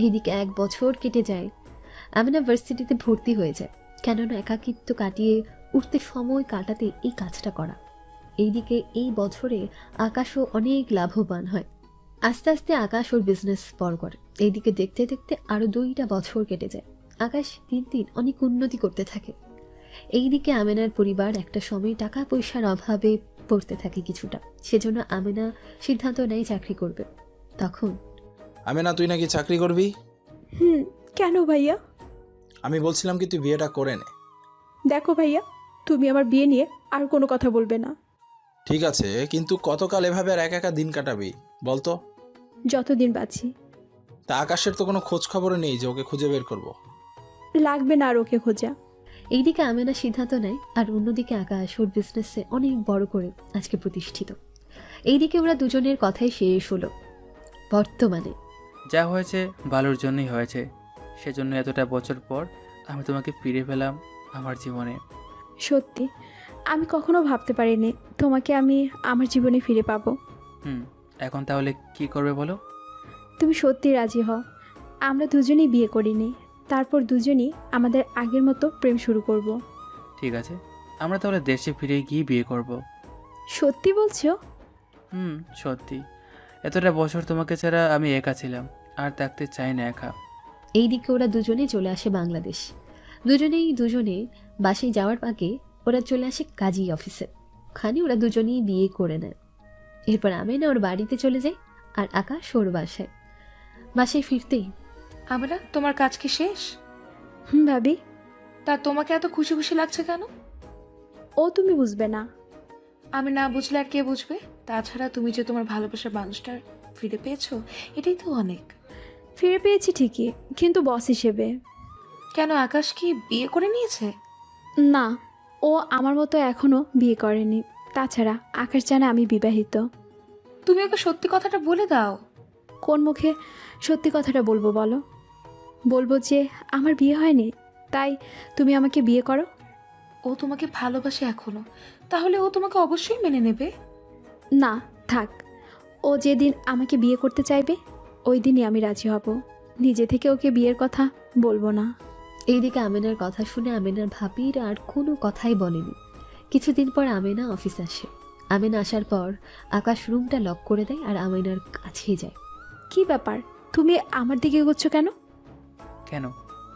এইদিকে 1 বছর কেটে যায়। আমেনা ভার্সিটিতে ভর্তি হয়ে যায়। কেননা একাকিত্ব কাটিয়ে উঠতে সময় কাটাতে এই কাজটা করা। এইদিকে এই বছরে আকাশও অনেক লাভবান হয়। আস্তে আস্তে আকাশ ওর বিজনেস বড় করে। এইদিকে দেখতে দেখতে আরো 2টা বছর কেটে যায়। আকাশ দিন দিন অনেক উন্নতি করতে থাকে। এইদিকে আমেনার পরিবার একটা সময় টাকা পয়সার অভাবে পড়তে থাকে কিছুটা। সেজন্য আমেনা সিদ্ধান্ত নেয় চাকরি করবে। তখন আমেনা, তুই নাকি চাকরি করবি? কেন ভাইয়া? আমি বলছিলাম কি তুই বিয়েটা করে নে। দেখো ভাইয়া, তুমি আমার বিয়ে নিয়ে আর কোনো কথা বলবে না। ঠিক আছে, কিন্তু কতকাল এভাবে আর একা একা দিন কাটাবি বলতো? যতদিন বাঁচি। তা আকাশের তো কোনো খোঁজ খবরও নেই যে ওকে খুঁজে বের করব। লাগবে না আর ওকে খোঁজা। এইদিকে আমেনা সিদ্ধান্ত নেয়, আর অন্যদিকে আকাশ ওর বিজনেসে অনেক বড় করে আজকে প্রতিষ্ঠিত। এইদিকে ওরা দুজনের কথাই শেষ হলো। বর্তমানে যা হয়েছে ভালোর জন্যই হয়েছে। সেজন্য এতটা বছর পর আমি তোমাকে ফিরে পেলাম আমার জীবনে। সত্যি আমি কখনো ভাবতে পারিনি তোমাকে আমি আমার জীবনে ফিরে পাবো। এখন তাহলে কি করবে বলো? তুমি সত্যি রাজি হও। আমরা দুজনেই বিয়ে করিনি, তারপর দুজনই আমাদের আগের মতো প্রেম শুরু করব। ঠিক আছে, আমরা তাহলে দেশে ফিরে গিয়ে বিয়ে করব। সত্যি বলছো? সত্যি। এতটা বছর তোমাকে ছাড়া আমি একা ছিলাম, আর থাকতে চাই না একা। এইদিকে ওরা দুজনে চলে আসে বাংলাদেশ। দুজনে বাসে যাওয়ার আগে ওরা চলে আসে কাজী অফিসে। ওখানে ওরা দুজনেই বিয়ে করে নেয়। এরপর আমেনা ওর বাড়িতে চলে যায়, আর আকাশ ওর বাসায় ফিরতেই আমেনা, তোমার কাজ কি শেষ? ভাবি। তা তোমাকে এত খুশি খুশি লাগছে কেন? ও তুমি বুঝবে না। আমি না বুঝলে আর কে বুঝবে? তাছাড়া তুমি যে তোমার ভালোবাসার মানুষটা ফিরে পেয়েছো, এটাই তো অনেক। ফিরে পেয়েছি ঠিকই, কিন্তু বস হিসেবে। কেন, আকাশ কি বিয়ে করে নিয়েছে? না, ও আমার মতো এখনো বিয়ে করেনি। তাছাড়া আকাশ জানে আমি বিবাহিত। তুমি ওকে সত্যি কথাটা বলে দাও। কোন মুখে সত্যি কথাটা বলবো বলো? বলবো যে আমার বিয়ে হয়নি, তাই তুমি আমাকে বিয়ে করো। ও তোমাকে ভালোবাসে এখনো, তাহলে ও তোমাকে অবশ্যই মেনে নেবে। না থাক, ও যেদিন আমাকে বিয়ে করতে চাইবে ওই দিনই আমি রাজি হব। নিজে থেকে ওকে বিয়ের কথা বলবো না। এইদিকে আমেনার কথা শুনে আমেনার ভাবির আর কোনো কথাই বলেনি। কিছুদিন পর আমেনা অফিস আসে। আমেনা আসার পর আকাশ রুমটা লক করে দেয় আর আমেনার কাছেই যায়। কি ব্যাপার, তুমি আমার দিকে এগোচ্ছ কেন? কেন,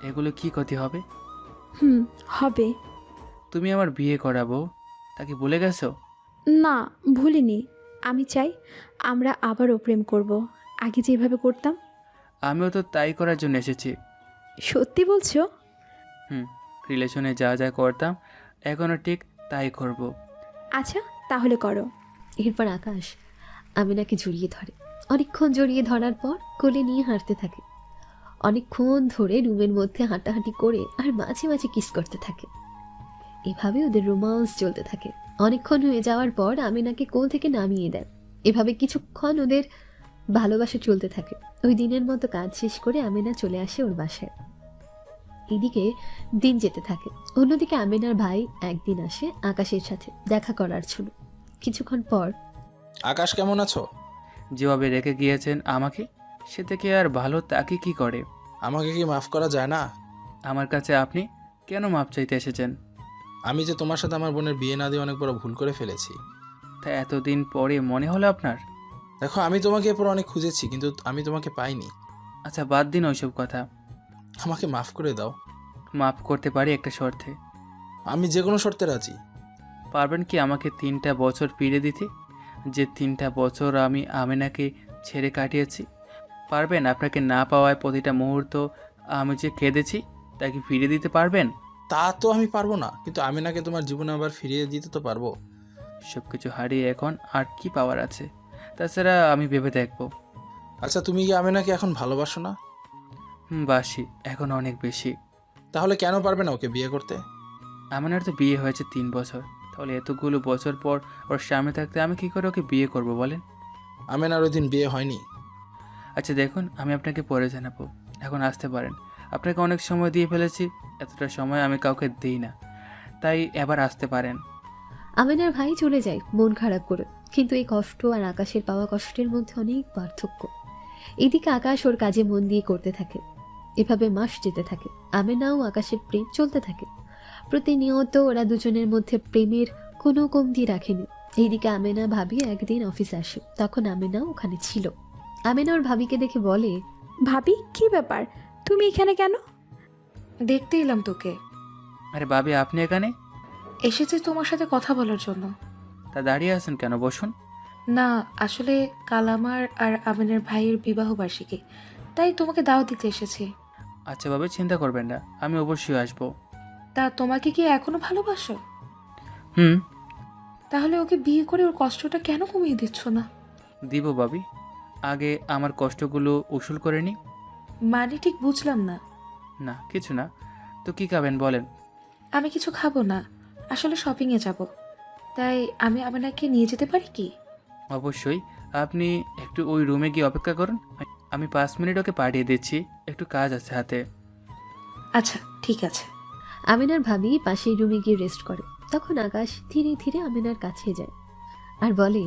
এগুলো কি ক্ষতি হবে? হবে। তুমি আমার বিয়ে করাবো, তাকে ভুলে গেছো? না, ভুলিনি। আমি চাই আমরা আবারও প্রেম করব, আগে যেভাবে করতাম। আমিও তো তাই করার জন্য এসেছি। সত্যি বলছো? রিলেশনে যা যা করতাম এখনও ঠিক তাই করব। আচ্ছা তাহলে করো। এরপর আকাশ আমেনাকে জড়িয়ে ধরে। অনেকক্ষণ জড়িয়ে ধরার পর কোলে নিয়ে হাঁটতে থাকে। অনেকক্ষণ ধরে রুমের মধ্যে হাঁটাহাঁটি করে আর মাঝে মাঝে কিস করতে থাকে। এভাবে ওদের রোমান্স চলতে থাকে। অনেকক্ষণ হয়ে যাওয়ার পর আমিনাকে কোল থেকে নামিয়ে দেয়। এভাবে কিছুক্ষণ ওদের ভালোবাসা চলতে থাকে। ওই দিনের মতো কাজ শেষ করে আমিনা চলে আসে ওর বাসায়। এদিকে দিন যেতে থাকে। অন্যদিকে আমিনার ভাই একদিন আসে আকাশের সাথে দেখা করার জন্য। কিছুক্ষণ পর আকাশ, কেমন আছো? যেভাবে রেখে গিয়েছেন আমাকে, সে থেকে আর ভালো তাকে কি করে? আমাকে কি মাফ করা যায় না? আমার কাছে আপনি কেন মাপ চাইতে এসেছেন? আমি যে তোমার সাথে আমার বোনের বিয়ে না দিয়ে অনেক বড় ভুল করে ফেলেছি। তা এতদিন পরে মনে হলো আপনার? দেখো, আমি তোমাকে এরপর অনেক খুঁজেছি, কিন্তু আমি তোমাকে পাইনি। আচ্ছা, বাদ দিন ওইসব কথা। আমাকে মাফ করে দাও। মাপ করতে পারি একটা শর্তে। আমি যে কোনো শর্তে রাজি। পারবেন কি আমাকে 3টা বছর ফিরে দিতে? যে 3টা বছর আমি আমিনাকে ছেড়ে কাটিয়েছি। পারবেন? আপনাকে না পাওয়ায় প্রতিটা মুহূর্ত আমি যে কেঁদেছি তা কি ফিরে দিতে পারবেন? তা তো আমি পারবো না, কিন্তু আমিনাকে তোমার জীবনে আবার ফিরিয়ে দিতে তো পারবো। সব কিছু হারিয়ে এখন আর কি পাওয়ার আছে? তাছাড়া আমি ভেবে দেখব। আচ্ছা, তুমি কি আমিনাকে এখন ভালোবাসো না? বাসি, এখন অনেক বেশি। তাহলে কেন পারবে না ওকে বিয়ে করতে? আমিনার তো বিয়ে হয়েছে 3 বছর। তাহলে এতগুলো বছর পর ওর সামনে থাকতে আমি কি করে ওকে বিয়ে করব বলেন? আমিনার ওই দিন বিয়ে হয়নি। আচ্ছা দেখুন, আমি আপনাকে পরে জানাবো। এখন আসতে পারেন। আপনাকে অনেক সময় দিয়ে ফেলেছি, এতটা সময় আমি কাউকে দিই না, তাই এবার আসতে পারেন। আমিনার ভাই চলে যায় মন খারাপ করে। কিন্তু এই কষ্ট আর আকাশের পাওয়া কষ্টের মধ্যে অনেক পার্থক্য। এদিকে আকাশ ওর কাজে মন দিয়ে করতে থাকে। এভাবে মাস যেতে থাকে। আমিনা ও আকাশের প্রেম চলতে থাকে। প্রতিনিয়ত ওরা দুজনের মধ্যে প্রেমের কোনো কমতি রাখেনি। এইদিকে আমিনা ভাবি একদিন অফিসে আসে। তখন আমিনাও ওখানে ছিল। আমিনা ওর ভাবিকে দেখে বলে, ভাবি, কি ব্যাপার, তুমি এখানে কেন? দেখতে এলাম তোকে। আরে ভাবি, আপনি এখানে? এসেছি তোমার সাথে কথা বলার জন্য। তা দাঁড়িয়ে আছেন কেন? বসুন। না, আসলে কাল আমার আর আমিনের ভাইয়ের বিবাহ বার্ষিকী, তাই তোমাকে দাওয়াত দিতে এসেছি। আচ্ছা ভাবি, চিন্তা করবেন না, আমি অবশ্যই আসবো। তা তোমাকে কি এখনো ভালোবাসো? হুম। তাহলে ওকে বিয়ে করে ওর কষ্টটা কেন কমিয়ে দিচ্ছ না? দিব ভাবি, আগে আমার কষ্টগুলো উসুল করে নি। মানে ঠিক বুঝলাম না। না কিছু না। তো কি খাবেন বলেন? আমি কিছু খাবো না, আসলে শপিংয়ে যাব। তাই আমি আপনাকে নিয়ে যেতে পারি কি? অবশ্যই। আপনি একটু ওই রুমে গিয়ে অপেক্ষা করুন, আমি 5 মিনিট ওকে পাঠিয়ে দিচ্ছি, একটু কাজ আছে হাতে। আচ্ছা, ঠিক আছে। আমিনার ভাবি পাশেই রুমে গিয়ে রেস্ট করে। তখন আকাশ ধীরে ধীরে আমিনার কাছে যায় আর বলে,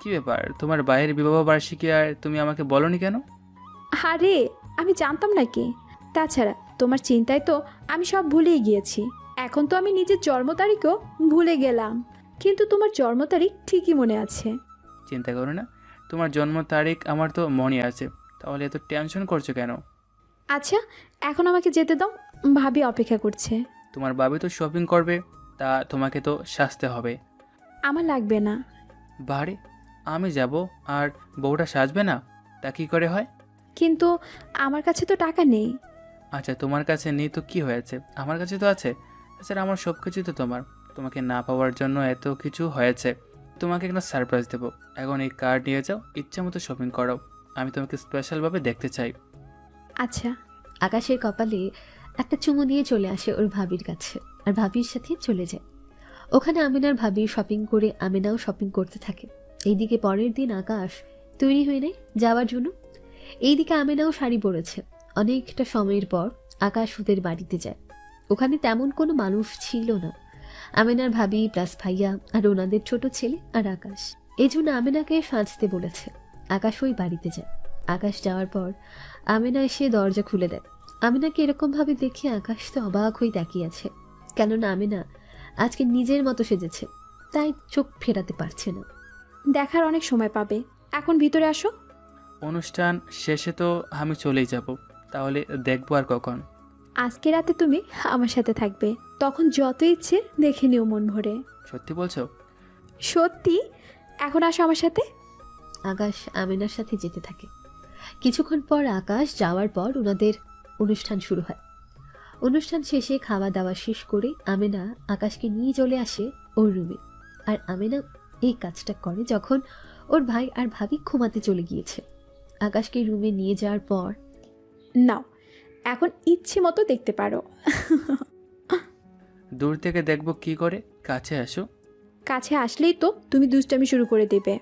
কি ব্যাপার, তোমার ভাইয়ের বিবাহ বার্ষিকী আর তুমি আমাকে বলনি কেন? আরে, আমি জানতাম নাকি? তাছাড়া তোমার চিন্তায় তো আমি সব ভুলেই গিয়েছি। এখন তো আমি নিজের জন্ম তারিখও ভুলে গেলাম, কিন্তু তোমার জন্ম তারিখ ঠিকই মনে আছে। চিন্তা করো না, তোমার জন্ম তারিখ আমার তো মনে আছে, তাহলে এত টেনশন করছো কেন? আচ্ছা, এখন আমাকে যেতে দাও, ভাবি অপেক্ষা করছে। তোমার ভাবি তো শপিং করবে, তা তোমাকে তো সাজতে হবে। আমার লাগবে না। বাড়ি আমি যাব আর বউটা সাজবে না, তা কি করে হয়? কিন্তু আমার কাছে তো টাকা নেই। আচ্ছা, তোমার কাছে নেই তো কি হয়েছে, আমার কাছে তো আছে। তাছাড়া আমার সব কিছুই তো তোমার, তোমাকে না পাওয়ার জন্য এত কিছু হয়েছে। তোমাকে একটা সারপ্রাইজ দেবো, এখন এই কার্ড নিয়ে যাও, ইচ্ছা মতো শপিং করো, আমি তোমাকে স্পেশালভাবে দেখতে চাই। আচ্ছা। আকাশের কপালে একটা চুমু দিয়ে চলে আসে ওর ভাবির কাছে আর ভাবির সাথে চলে যায়। ওখানে আমিনার ভাবি শপিং করে আমিনাও শপিং করতে থাকে। এইদিকে পরের দিন আকাশ তৈরি হয়ে নেয় যাওয়ার জন্য। এইদিকে আমিনাও শাড়ি পরেছে। অনেকটা সময়ের পর আকাশ ওদের বাড়িতে যায়। ওখানে তেমন কোনো মানুষ ছিল না। আমিনার ভাবি প্লাস ভাইয়া আর ওনাদের ছোট ছেলে আর আকাশ। এই জন্য আমিনাকে সাজতে বলেছে। আকাশ ওই বাড়িতে যায়। আকাশ যাওয়ার পর আমিনা এসে দরজা খুলে দেয়। আমিনাকে এরকমভাবে দেখে আকাশ তো অবাক হয়ে তাকিয়ে আছে, কেননা আমিনা আজকে নিজের মতো সেজেছে, তাই চোখ ফেরাতে পারছে না। দেখার অনেক সময় পাবে, এখন ভিতরে আসো। অনুষ্ঠান শেষে তো আমি চলেই যাব, তাহলে দেখবো আর কখন? আজকে রাতে তুমি আমার সাথে থাকবে, তখন যত ইচ্ছে দেখে নিও মন ভরে। সত্যি বলছো? সত্যি। এখন আসো আমার সাথে। আকাশ আমিনার সাথে যেতে থাকে। কিছুক্ষণ পর আকাশ যাওয়ার পর ওনাদের অনুষ্ঠান শুরু হয়। অনুষ্ঠান শেষে খাওয়া দাওয়া শেষ করে আমিনা আকাশকে নিয়ে চলে আসে ওর রুমে। আর আমিনা এই কাজটা করে যখন ওর ভাই আর ভাবি ঘুমাতে চলে গিয়েছে। আকাশকে রুমে নিয়ে যাওয়ার পর, নাও এখন ইচ্ছে মতো দেখতে পারো। দূর থেকে দেখবো কি করে, কাছে আসো। কাছে আসলেই তো তুমি দুষ্টামি শুরু করে দেবে।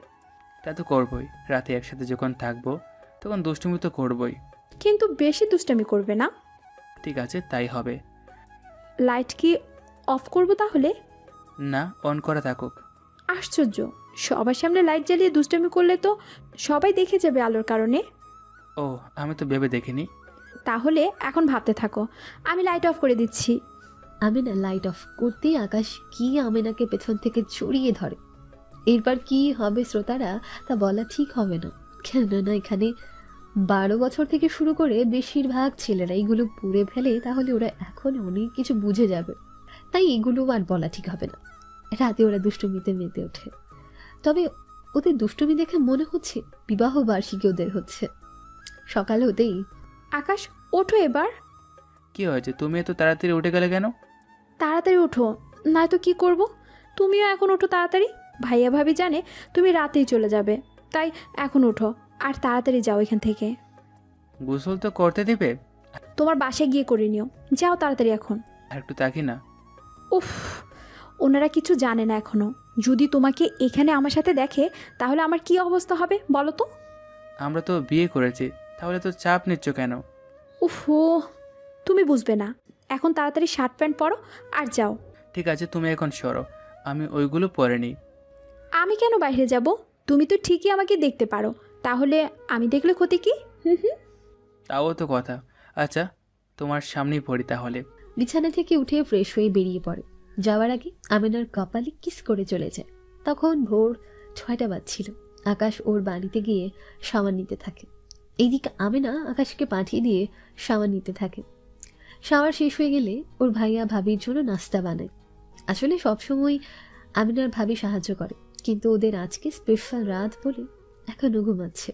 তা তো করবই, রাতে একসাথে যখন থাকবো তখন দুষ্টুমি তো করবই। কিন্তু বেশি দুষ্টামি করবে না। ঠিক আছে, তাই হবে। লাইট কি অফ করব তাহলে? না, অন করা থাকুক। আশ্চর্য, সবার সামনে লাইট জ্বালিয়ে দুষ্টামি করলে তো সবাই দেখে যাবে আলোর কারণে। ও, আমি তো ভেবে দেখিনি। তাহলে এখন ভাবতে থাকো, আমি লাইট অফ করে দিচ্ছি। আমিনা লাইট অফ করতেই আকাশ কি আমিনাকে পেছন থেকে জড়িয়ে ধরে। এরপর কি হবে শ্রোতারা তা বলা ঠিক হবে না, কেননা এখানে 12 বছর থেকে শুরু করে বেশিরভাগ ছেলেরা এগুলো পুড়ে ফেলে, তাহলে ওরা এখন অনেক কিছু বুঝে যাবে। তাই এগুলো আর বলা ঠিক হবে না। রাতে ওরা দুষ্টুমিতে মেতে ওঠে, তবে ওদের দুষ্টুমি দেখে মনে হচ্ছে বিবাহ বার্ষিকী ওদের হচ্ছে। সকাল হতেই আকাশ, ওঠো এবার। কি হয়েছে, তুমি এত তাড়াতাড়ি উঠে গেলে কেন? তাড়াতাড়ি ওঠো, নয়তো কি করব? তুমিও এখন ওঠো তাড়াতাড়ি। ভাইয়া ভাবি জানে তুমি রাতেই চলে যাবে, তাই এখন ওঠো আর তাড়াতাড়ি যাও এখান থেকে। গোসল তো করতে দিবে? তোমার বাসায় গিয়ে করে নিও, যাও তাড়াতাড়ি এখন। আর একটু তাকি না। উফ, ওনারা কিছু জানে না এখনো। যদি তোমাকে এখানে আমার সাথে দেখে তাহলে আমার কি অবস্থা হবে বলো তো? আমরা তো বিয়ে করেছি, তাহলে তো চাপ নিচ্ছ কেন? উফো, তুমি বুঝবে না। এখন তাড়াতাড়ি শার্ট প্যান্ট পরো আর যাও। ঠিক আছে, তুমি এখন সরো, আমি ওইগুলো পরে নিই। আমি কেন বাইরে যাব? তুমি তো ঠিকই আমাকে দেখতে পারো, তাহলে আমি দেখলে ক্ষতি কি? হুম হুম। তাও তো কথা। আচ্ছা, তোমার সামনেই পড়ি তাহলে। বিছানা থেকে উঠে ফ্রেশ হয়ে বেরিয়ে পড়ে। যাওয়ার আগে আমিনার কপালে কিস করে চলে যায়। তখন ভোর 6টা বাজছিল। আকাশ ওর বাড়িতে গিয়ে সাবান নিতে থাকে। এইদিকে আমিনা আকাশকে পাঠিয়ে দিয়ে সাবান নিতে থাকে। শাওয়ার শেষ হয়ে গেলে ওর ভাইয়া ভাবির জন্য নাস্তা বানায়। আসলে সবসময় আমিনার ভাবি সাহায্য করে, কিন্তু ওদের আজকে স্পেশাল রাত বলে এখনও ঘুমাচ্ছে।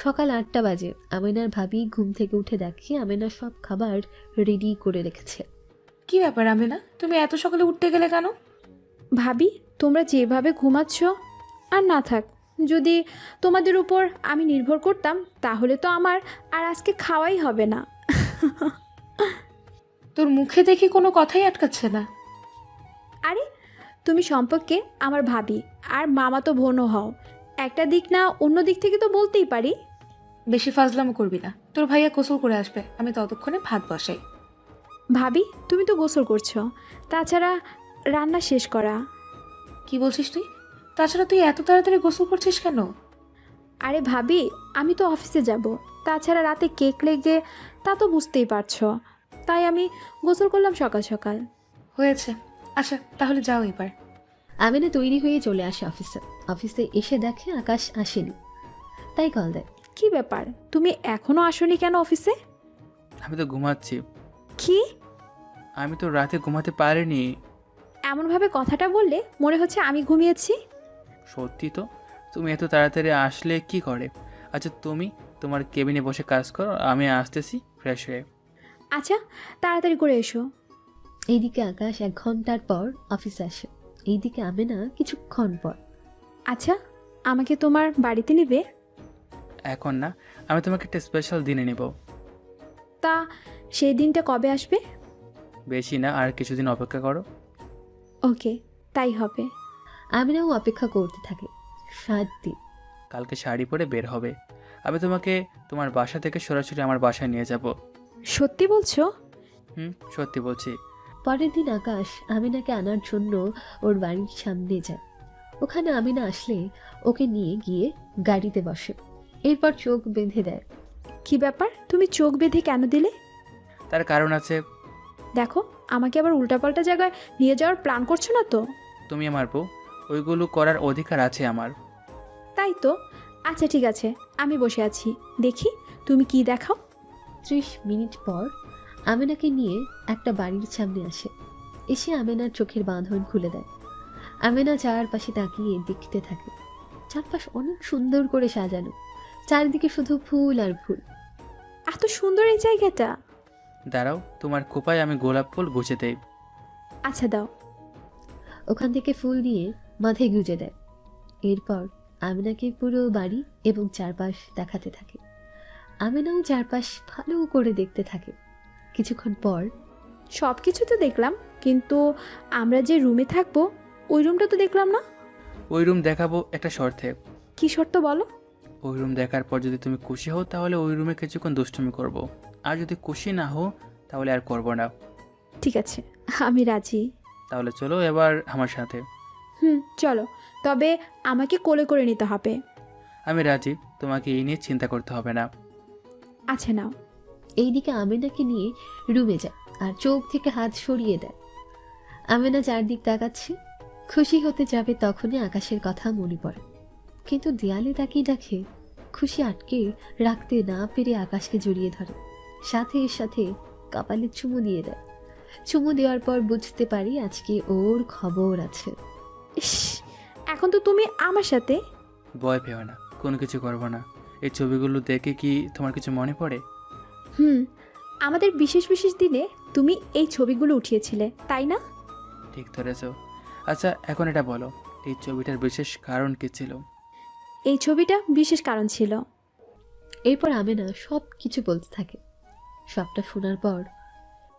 সকাল 8টা বাজে। আমিনার ভাবি ঘুম থেকে উঠে দেখে আমিনা সব খাবার রেডি করে রেখেছে। কি ব্যাপার আমিনা, তুমি এত সকালে উঠতে গেলে কেন? ভাবি, তোমরা যেভাবে ঘুমাচ্ছ, আর না থাক, যদি তোমাদের উপর আমি নির্ভর করতাম তাহলে তো আমার আর আজকে খাওয়াই হবে না। তোর মুখে দেখি কোনো কথাই আটকাচ্ছে না। আরে, তুমি সম্পর্কে আমার ভাবি আর মামাতো বোনও হও, একটা দিক না অন্য দিক থেকে তো বলতেই পারি। বেশি ফাজলামো করবি না, তোর ভাইয়া গোসল করে আসবে, আমি ততক্ষণে ভাত বসাই। ভাবি, তুমি তো গোসল করছো, তাছাড়া রান্না শেষ করা। কি বলছিস তুই? তাছাড়া তুই এত তাড়াতাড়ি গোসল করছিস কেন? আরে ভাবি, আমি তো অফিসে যাব, তাছাড়া রাতে কেক লেগে তা তো বুঝতেই পারছো, তাই আমি গোসল করলাম সকাল সকাল। হয়েছে, আচ্ছা তাহলে যাও এবার। আমিনা তৈরি হয়ে চলে আসে অফিসে। অফিসে এসে দেখে আকাশ আসেনি, তাই কল দেয়। কি ব্যাপার, তুমি এখনো আসোনি কেন অফিসে? আমি তো ঘুমাচ্ছি। কি? আমি তো রাতে ঘুমাতে পারিনি। এমনভাবে কথাটা বললে মনে হচ্ছে আমি ঘুমিয়েছি। সত্যি তো, তুমি এত তাড়াতাড়ি আসলে কি করে? আচ্ছা, তুমি তোমার কেবিনে বসে কাজ করো, আমি আসতেছি ফ্রেশ হয়ে। আচ্ছা, তাড়াতাড়ি করে এসো। এইদিকে আকাশ 1 ঘন্টার পর অফিসে আসে। এইদিকে আমিনা কিছুক্ষণ পর। আচ্ছা, আমাকে তোমার বাড়িতে নেবে? এখন না, আমি তোমাকে একটা স্পেশাল দিনে নেব। তা সেই দিনটা কবে আসবে? বেশি না, আর কিছুদিন অপেক্ষা করো। ওকে, তাই হবে। আমিনাও অপেক্ষা করতে থাকে। 7 দিন। কালকে শাড়ি পরে বের হবে। আমি তোমাকে তোমার বাসা থেকে সরাসরি আমার বাসায় নিয়ে যাব। সত্যি বলছো? সত্যি বলছি। পরের দিন আকাশ আমিনাকে আনার জন্য ওর বাড়ির সামনে যায়। ওখানে আমিনা আসলে ওকে নিয়ে গিয়ে গাড়িতে বসে। এরপর চোখ বেঁধে দেয়। কি ব্যাপার, তুমি চোখ বেঁধে কেন দিলে? তার কারণ আছে। দেখো, আমাকে আবার উল্টাপাল্টা জায়গায় নিয়ে যাওয়ার প্ল্যান করছো না তো? তুমি আমার বউ, ওইগুলো করার অধিকার আছে আমার। তাই তো। আচ্ছা ঠিক আছে, আমি বসে আছি, দেখি তুমি কি দেখাও। 30 মিনিট পর আমিনাকে নিয়ে একটা বাড়ির সামনে আসে। এসে আমিনার চোখের বাঁধন খুলে দেয়। আমিনা চারপাশে তাকিয়ে দেখতে থাকে। চারপাশ অনেক সুন্দর করে সাজানো, চারিদিকে শুধু ফুল আর ফুল। এত সুন্দর এই জায়গাটা। দাঁড়াও, তোমার কোপায় আমি গোলাপ ফুল গুছে দেই। আচ্ছা দাও। ওখান থেকে ফুল দিয়ে মাথায় গুজে দেয়। এরপর আমিনাকে পুরো বাড়ি এবং চারপাশ দেখাতে থাকে। আমেনাও চারপাশ ভালো করে দেখতে থাকে। কিছুক্ষণ পর সব কিছু তো দেখলাম, কিন্তু আমরা যে রুমে থাকবো ওই রুমটা তো দেখলাম না। ওই রুম দেখাবো একটা শর্তে। কি শর্ত বলো? ওই রুম দেখার পর যদি তুমি খুশি হও তাহলে ওই রুমে কিছুক্ষণ দুষ্টুমি করব। আর যদি খুশি না হও তাহলে আর করব না। ঠিক আছে, আমি রাজি। তাহলে চলো এবার আমার সাথে। চলো, তবে আমাকে কোলে করে নিতে হবে। আমি রাজি, তোমাকে এই নিয়ে চিন্তা করতে হবে না। আচ্ছা নাও। এইদিকে আমেনাকে নিয়ে রুমে যায় আর চোখ থেকে হাত সরিয়ে দেয়। আমেনা চারদিক তাকাচ্ছে, খুশি হতে যাবে তখনই আকাশের কথা মনে পড়ে। কিন্তু দেয়ালে তাকিয়ে দেখে খুশি আটকে রাখতে না পেরে আকাশকে জড়িয়ে ধরে, সাথে সাথে কপালে চুমু দিয়ে দেয়। চুমু দেওয়ার পর বুঝতে পারি আজকে ওর খবর আছে। ইস, এখন তো তুমি আমার সাথে। ভয় পেও না, কোনো কিছু করবো না। এই ছবিগুলো দেখে কি তোমার কিছু মনে পড়ে? আমাদের বিশেষ বিশেষ দিনে তুমি এই ছবিগুলো উঠিয়েছিলে, তাই না? ঠিক ধরেছ। আচ্ছা এখন এটা বলো, এই ছবিটার বিশেষ কারণ কি ছিল? এই ছবিটা বিশেষ কারণ ছিল। এরপর আমেনা সব কিছু বলতে থাকে। সবটা শোনার পর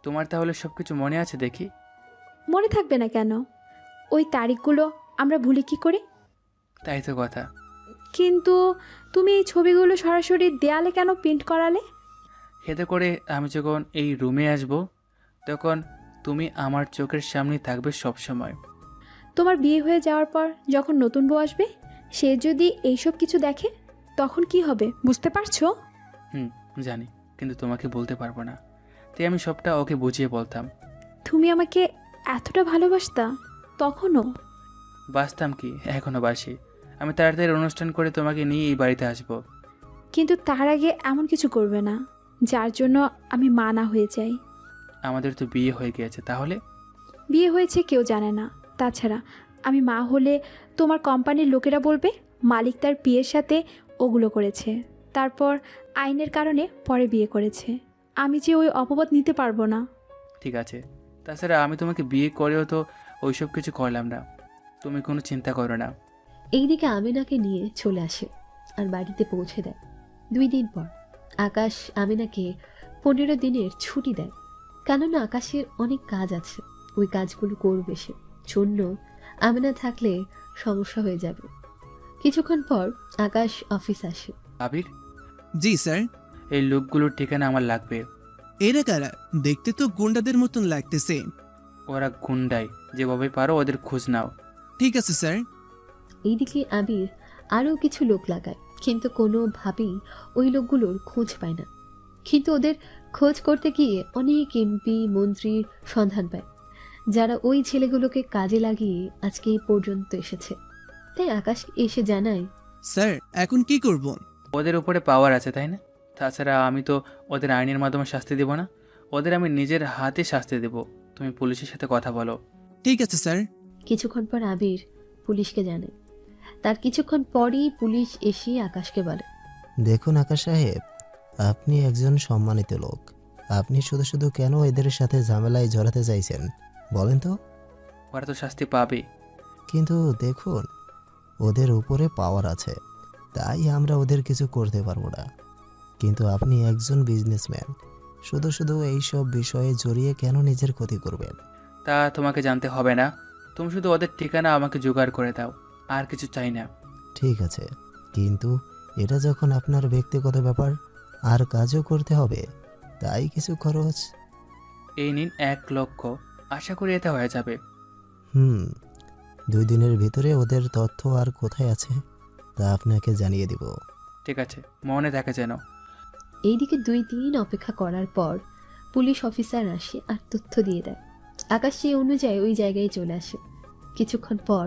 তোমার তাহলে সব কিছু মনে আছে দেখি? মনে থাকবে না কেন? ওই তারিখগুলো আমরা ভুলি কি করে? তাই তো কথা। কিন্তু তুমি এই ছবিগুলো সরাসরি দেয়ালে কেন প্রিন্ট করালে? এতে করে আমি যখন এই রুমে আসব তখন তুমি আমার চোখের সামনে থাকবে সব সময়। তোমার বিয়ে হয়ে যাওয়ার পর যখন নতুন বউ আসবে, সে যদি এইসব কিছু দেখে তখন কি হবে বুঝতে পারছো? জানি, কিন্তু তোমাকে বলতে পারবো না, তাই আমি সবটা ওকে বুঝিয়ে বলতাম। তুমি আমাকে এতটা ভালোবাসতা তখনও? বাসতাম কি, এখনো বাসি। আমি তাড়াতাড়ি অনুষ্ঠান করে তোমাকে নিয়ে এই বাড়িতে আসবো। কিন্তু তার আগে এমন কিছু করবে না যার জন্য আমি মা না হয়ে যাই। আমাদের তো বিয়ে হয়ে গিয়েছে, তাহলে? বিয়ে হয়েছে কেউ জানে না। তাছাড়া আমি মা হলে তোমার কোম্পানির লোকেরা বলবে মালিক তার বিয়ের সাথে ওগুলো করেছে, তারপর আইনের কারণে পরে বিয়ে করেছে। আমি যে ওই অপবাদ নিতে পারবো না। ঠিক আছে, তাছাড়া আমি তোমাকে বিয়ে করেও তো ওইসব কিছু করলাম না, তুমি কোনো চিন্তা করো না। এইদিকে আমেনাকে নিয়ে চলে আসে আর বাড়িতে পৌঁছে দেয়। 2 দিন পর আকাশ আমেনাকে 15 দিনের ছুটি দেয়, কেননা আকাশের অনেক কাজ আছে, ওই কাজগুলো করবে সে। জন্য আমেনা থাকলে সমস্যা হয়ে যাবে। কিছুক্ষণ পর আকাশ অফিস আসে। আবির, জি স্যার। এই লোকগুলোর ঠিকানা আমার লাগবে। এরা কারা? দেখতে তো গুন্ডাদের মতন লাগতেছে। ওরা গুন্ডাই, যেভাবে পারো ওদের খোঁজ নাও। ঠিক আছে স্যার। এইদিকে আবির আরও কিছু লোক লাগায়, কিন্তু কোনোভাবেই ওই লোকগুলোর খোঁজ পায় না। কিন্তু ওদের খোঁজ করতে গিয়ে অনেক এমপি মন্ত্রীর সন্ধান পায়, যারা ওই ছেলেগুলোকে কাজে লাগিয়ে আজকে এই পর্যন্ত এসেছে। তাই আকাশ এসে জানায়, স্যার এখন কি করব? ওদের উপরে পাওয়ার আছে, তাই না? তাছাড়া আমি তো ওদের আইনের মাধ্যমে শাস্তি দেব না, ওদের আমি নিজের হাতে শাস্তি দেব। তুমি পুলিশের সাথে কথা বলো। ঠিক আছে স্যার। কিছুক্ষণ পর আবির পুলিশকে জানায়। তার কিছুক্ষণ পরই পুলিশ এসে আকাশকে বলে, দেখুন আকাশ সাহেব, আপনি একজন সম্মানিত লোক। আপনি শুধু শুধু কেন এদের সাথে ঝামেলায় জড়াতে চাইছেন বলেন তো? ওরা তো শাস্তি পাবে। কিন্তু দেখুন, ওদের উপরে পাওয়ার আছে, তাই আমরা ওদের কিছু করতে পারবো না। কিন্তু আপনি একজন বিজনেসম্যান, শুধু শুধু এইসব বিষয়ে জড়িয়ে কেন নিজের ক্ষতি করবেন? তা তোমাকে জানতে হবে না, তুমি শুধু ওদের ঠিকানা আমাকে জোগাড় করে দাও, আর কিছু চাই না। ঠিক আছে, কিন্তু এটা যখন আপনার ব্যক্তিগত ব্যাপার আর কাজও করতে হবে, তাই কিছু খরচ। এই নিন 1 লক্ষ, আশা করি এতে হয়ে যাবে। 2 দিনের ভিতরে ওদের তথ্য আর কোথায় আছে তা আপনাকে জানিয়ে দিব। ঠিক আছে, মনে থাকে যেন। এইদিকে 2 দিন অপেক্ষা করার পর পুলিশ অফিসার আসে আর তথ্য দিয়ে দেয়। আকাশ সেই অনুযায়ী ওই জায়গায় চলে আসে। কিছুক্ষণ পর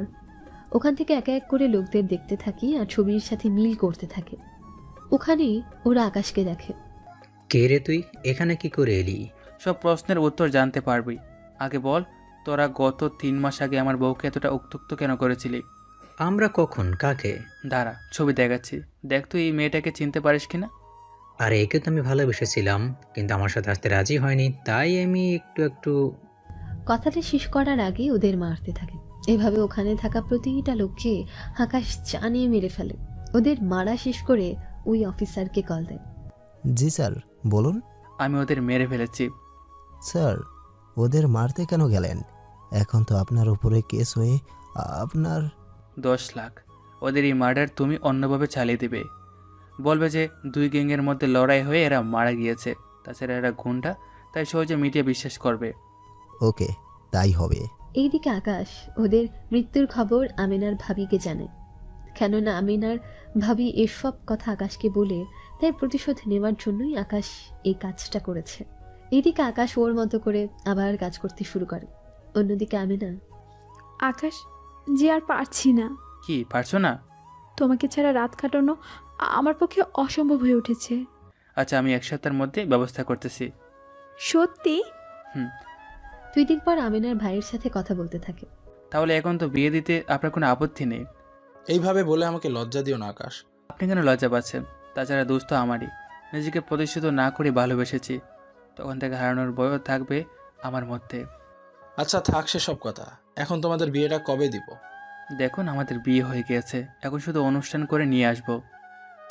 ওখান থেকে এক এক করে লোকদের দেখতে থাকি আর ছবির সাথে মিল করতে থাকে। ওখানেই ওরা আকাশকে দেখে। কে রে তুই? এখানে কি করে এলি? সব প্রশ্নের উত্তর জানতে পারবি, আগে বল তোরা গত 3 মাস আগে আমার বউকে এতটা উত্ত্যক্ত কেন করেছিলি? আমরা কখন? কাকে? দাঁড়া, ছবি দেখাচ্ছি, দেখ তুই এই মেয়েটাকে চিনতে পারিস কিনা। আরে একে তো আমি ভালোবেসেছিলাম, কিন্তু আমার সাথে আসতে রাজি হয়নি, তাই আমি একটু কথাটা শেষ করার আগে ওদের মারতে থাকে। এভাবে ওখানে থাকা প্রতিটা লোককে আকাশ জানিয়ে মেরে ফেলে। ওদের মারা শেষ করে ওই অফিসারকে কল দেয়। জি স্যার, বলুন। আমি ওদের মেরে ফেলেছি। স্যার, ওদের মারতে কেন গেলেন? এখন তো আপনার উপরে কেস হয়ে আপনার 10 লাখ। ওদের এই মার্ডার তুমি অন্যভাবে চালিয়ে দেবে, বলবে যে 2 গ্যাংয়ের মধ্যে লড়াই হয়ে এরা মারা গিয়েছে, তাছাড়া এরা গুন্ডা, তাই সহজে মিডিয়া বিশ্বাস করবে। ওকে, তাই হবে। এইদিকে আকাশ ওদের মৃত্যুর খবর আমিনার ভাবিকে জানায়। কেননা আমিনার ভাবি এসব কথা আকাশকে বলে তাই প্রতিশোধ নেওয়ার জন্যই আকাশ এই কাজটা করেছে। এইদিকে আকাশ ওর মতো করে আবার কাজ করতে শুরু করে। অন্যদিকে আমিনা আকাশ, যে আর পারছি না। কি পারছো না? তোমাকে ছাড়া রাত কাটানো আমার পক্ষে অসম্ভব হয়ে উঠেছে। আচ্ছা, আমি 1 সপ্তাহের মধ্যে ব্যবস্থা করতেছি। সত্যি? 2 দিন পর আমিনার ভাইয়ের সাথে কথা বলতে থাকে। তাহলে এখন তো বিয়ে দিতে আপনার কোনো আপত্তি নেই? এইভাবে বলে আমাকে লজ্জা দিও না আকাশ। আপনি কেন লজ্জা পাচ্ছেন? তাছাড়া দোষ তো আমারই। নিজেকে প্রতিষ্ঠিত না করে ভালোবেসেছি, তখন থেকে হারানোর ভয়ও থাকবে আমার মধ্যে। আচ্ছা থাক সেসব কথা, এখন তোমাদের বিয়েটা কবে দিব? দেখুন, আমাদের বিয়ে হয়ে গিয়েছে, এখন শুধু অনুষ্ঠান করে নিয়ে আসবো।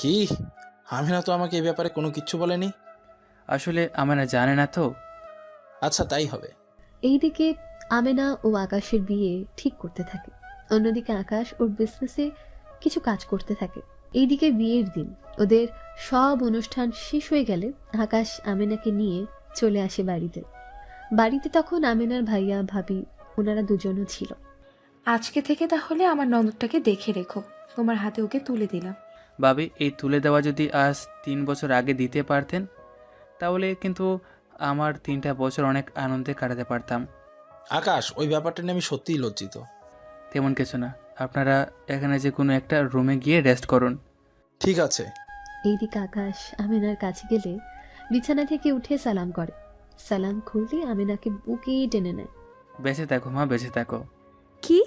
কি? আমিনা তো আমাকে এই ব্যাপারে কোনো কিচ্ছু বলেনি। আসলে আমরা জানে না তো। আচ্ছা তাই হবে। এইদিকে আমেনা ও আকাশের বিয়ে ঠিক করতে থাকে। অন্যদিকে আকাশ ওর বিজনেসে কিছু কাজ করতে থাকে। এইদিকে বিয়ের দিন ওদের সব অনুষ্ঠান শেষ হয়ে গেলে আকাশ আমেনাকে নিয়ে চলে আসে বাড়িতে। বাড়িতে তখন আমেনার ভাইয়া ভাবি ওনারা দুজনও ছিল। আজকে থেকে তাহলে আমার ননদটাকে দেখে রেখো, তোমার হাতে ওকে তুলে দিলাম। ভাবি, এই তুলে দেওয়া যদি আজ 3 বছর আগে দিতে পারতেন, তাহলে কিন্তু আমার 3টা বছর অনেক আনন্দে কাটাতে পারতাম। আকাশ, ওই ব্যাপারটা নিয়ে আমি সত্যিই লজ্জিত। তেমন কিছু না, আপনারা এখানে যে কোনো একটা রুমে গিয়ে রেস্ট করুন। ঠিক আছে। এইদিকে আকাশ আমিনার কাছে গেলে বিছানা থেকে উঠে সালাম করে। সালাম খুললে আমিনাকে বুকে টেনে নেয়। বেঁচে থাকো মা, বেঁচে থাকো। কি?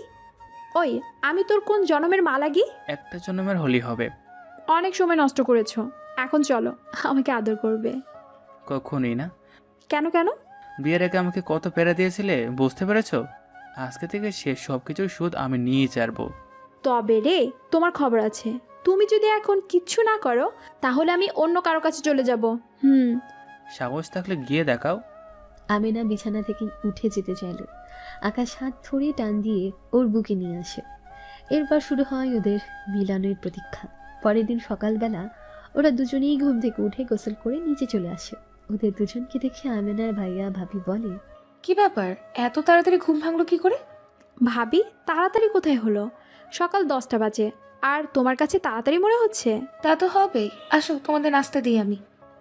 ওই, আমি তোর কোন জনমের মা লাগি? একটা জন্মের হোলি হবে। অনেক সময় নষ্ট করেছো, এখন চলো, আমাকে আদর করবে। কখনই না। কেন কেন? বিয়ের আগে আমাকে কত পেরা দিয়েছিলে, বুঝতে পেরেছো? আজকে থেকে শেষ, সব কিছুর সুদ আমি নিয়ে ছাড়বো। তবে রে, তোমার খবর আছে। তুমি যদি এখন কিচ্ছু না করো তাহলে আমি অন্য কারো কাছে চলে যাব। সাহস থাকলে গিয়ে দেখাও। আমিনা বিছানা থেকে উঠে যেতে চাইল। আকাশ হাত ধরে টান দিয়ে ওর বুকে নিয়ে আসে। এরপর শুরু হয় ওদের মিলনের প্রতীক্ষা। পরের দিন সকালবেলা ওরা দুজনেই ঘুম থেকে উঠে গোসল করে নিচে চলে আসে। ওদের দুজনকে দেখে আমিনার ভাইয়া ভাবি বলে, কি ব্যাপার, এত তাড়াতাড়ি ঘুম ভাঙলো কি করে? ভাবি, তাড়াতাড়ি কোথায় হলো? সকাল 10টা বাজে, আর তোমার কাছে তাড়াতাড়ি মনে হচ্ছে? তা তো হবেই। আসো, তোমাদের নাস্তা দিই আমি।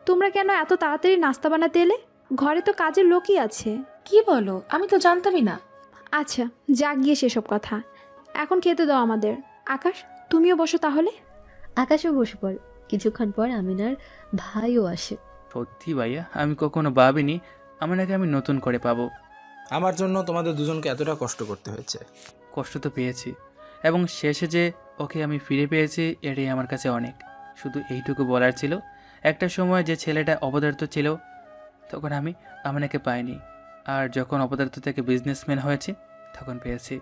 তোমরা কেন এত তাড়াতাড়ি নাস্তা বানাতে এলে? ঘরে তো কাজের লোকই আছে। কি বলো, আমি তো জানতামই না। আচ্ছা, যা গিয়ে সেসব কথা, এখন খেতে দাও আমাদের। আকাশ, তুমিও বসো তাহলে। আকাশও বসে পড়ে। কিছুক্ষণ পর আমিনার ভাইও আসে। সত্যি ভাইয়া, আমি কখনো ভাবিনি আমাকে আমি নতুন করে পাবো। আমার জন্য তোমাদের দুজনকে এতটা কষ্ট করতে হয়েছে। কষ্ট তো পেয়েছি, এবং শেষে যে ওকে আমি ফিরে পেয়েছি এটাই আমার কাছে অনেক। শুধু এইটুকু বলার ছিল, একটা সময় যে ছেলেটা অপদার্থ ছিল তখন আমি আমাকে পাইনি, আর যখন অপদার্থ থেকে বিজনেসম্যান হয়েছি তখন পেয়েছি।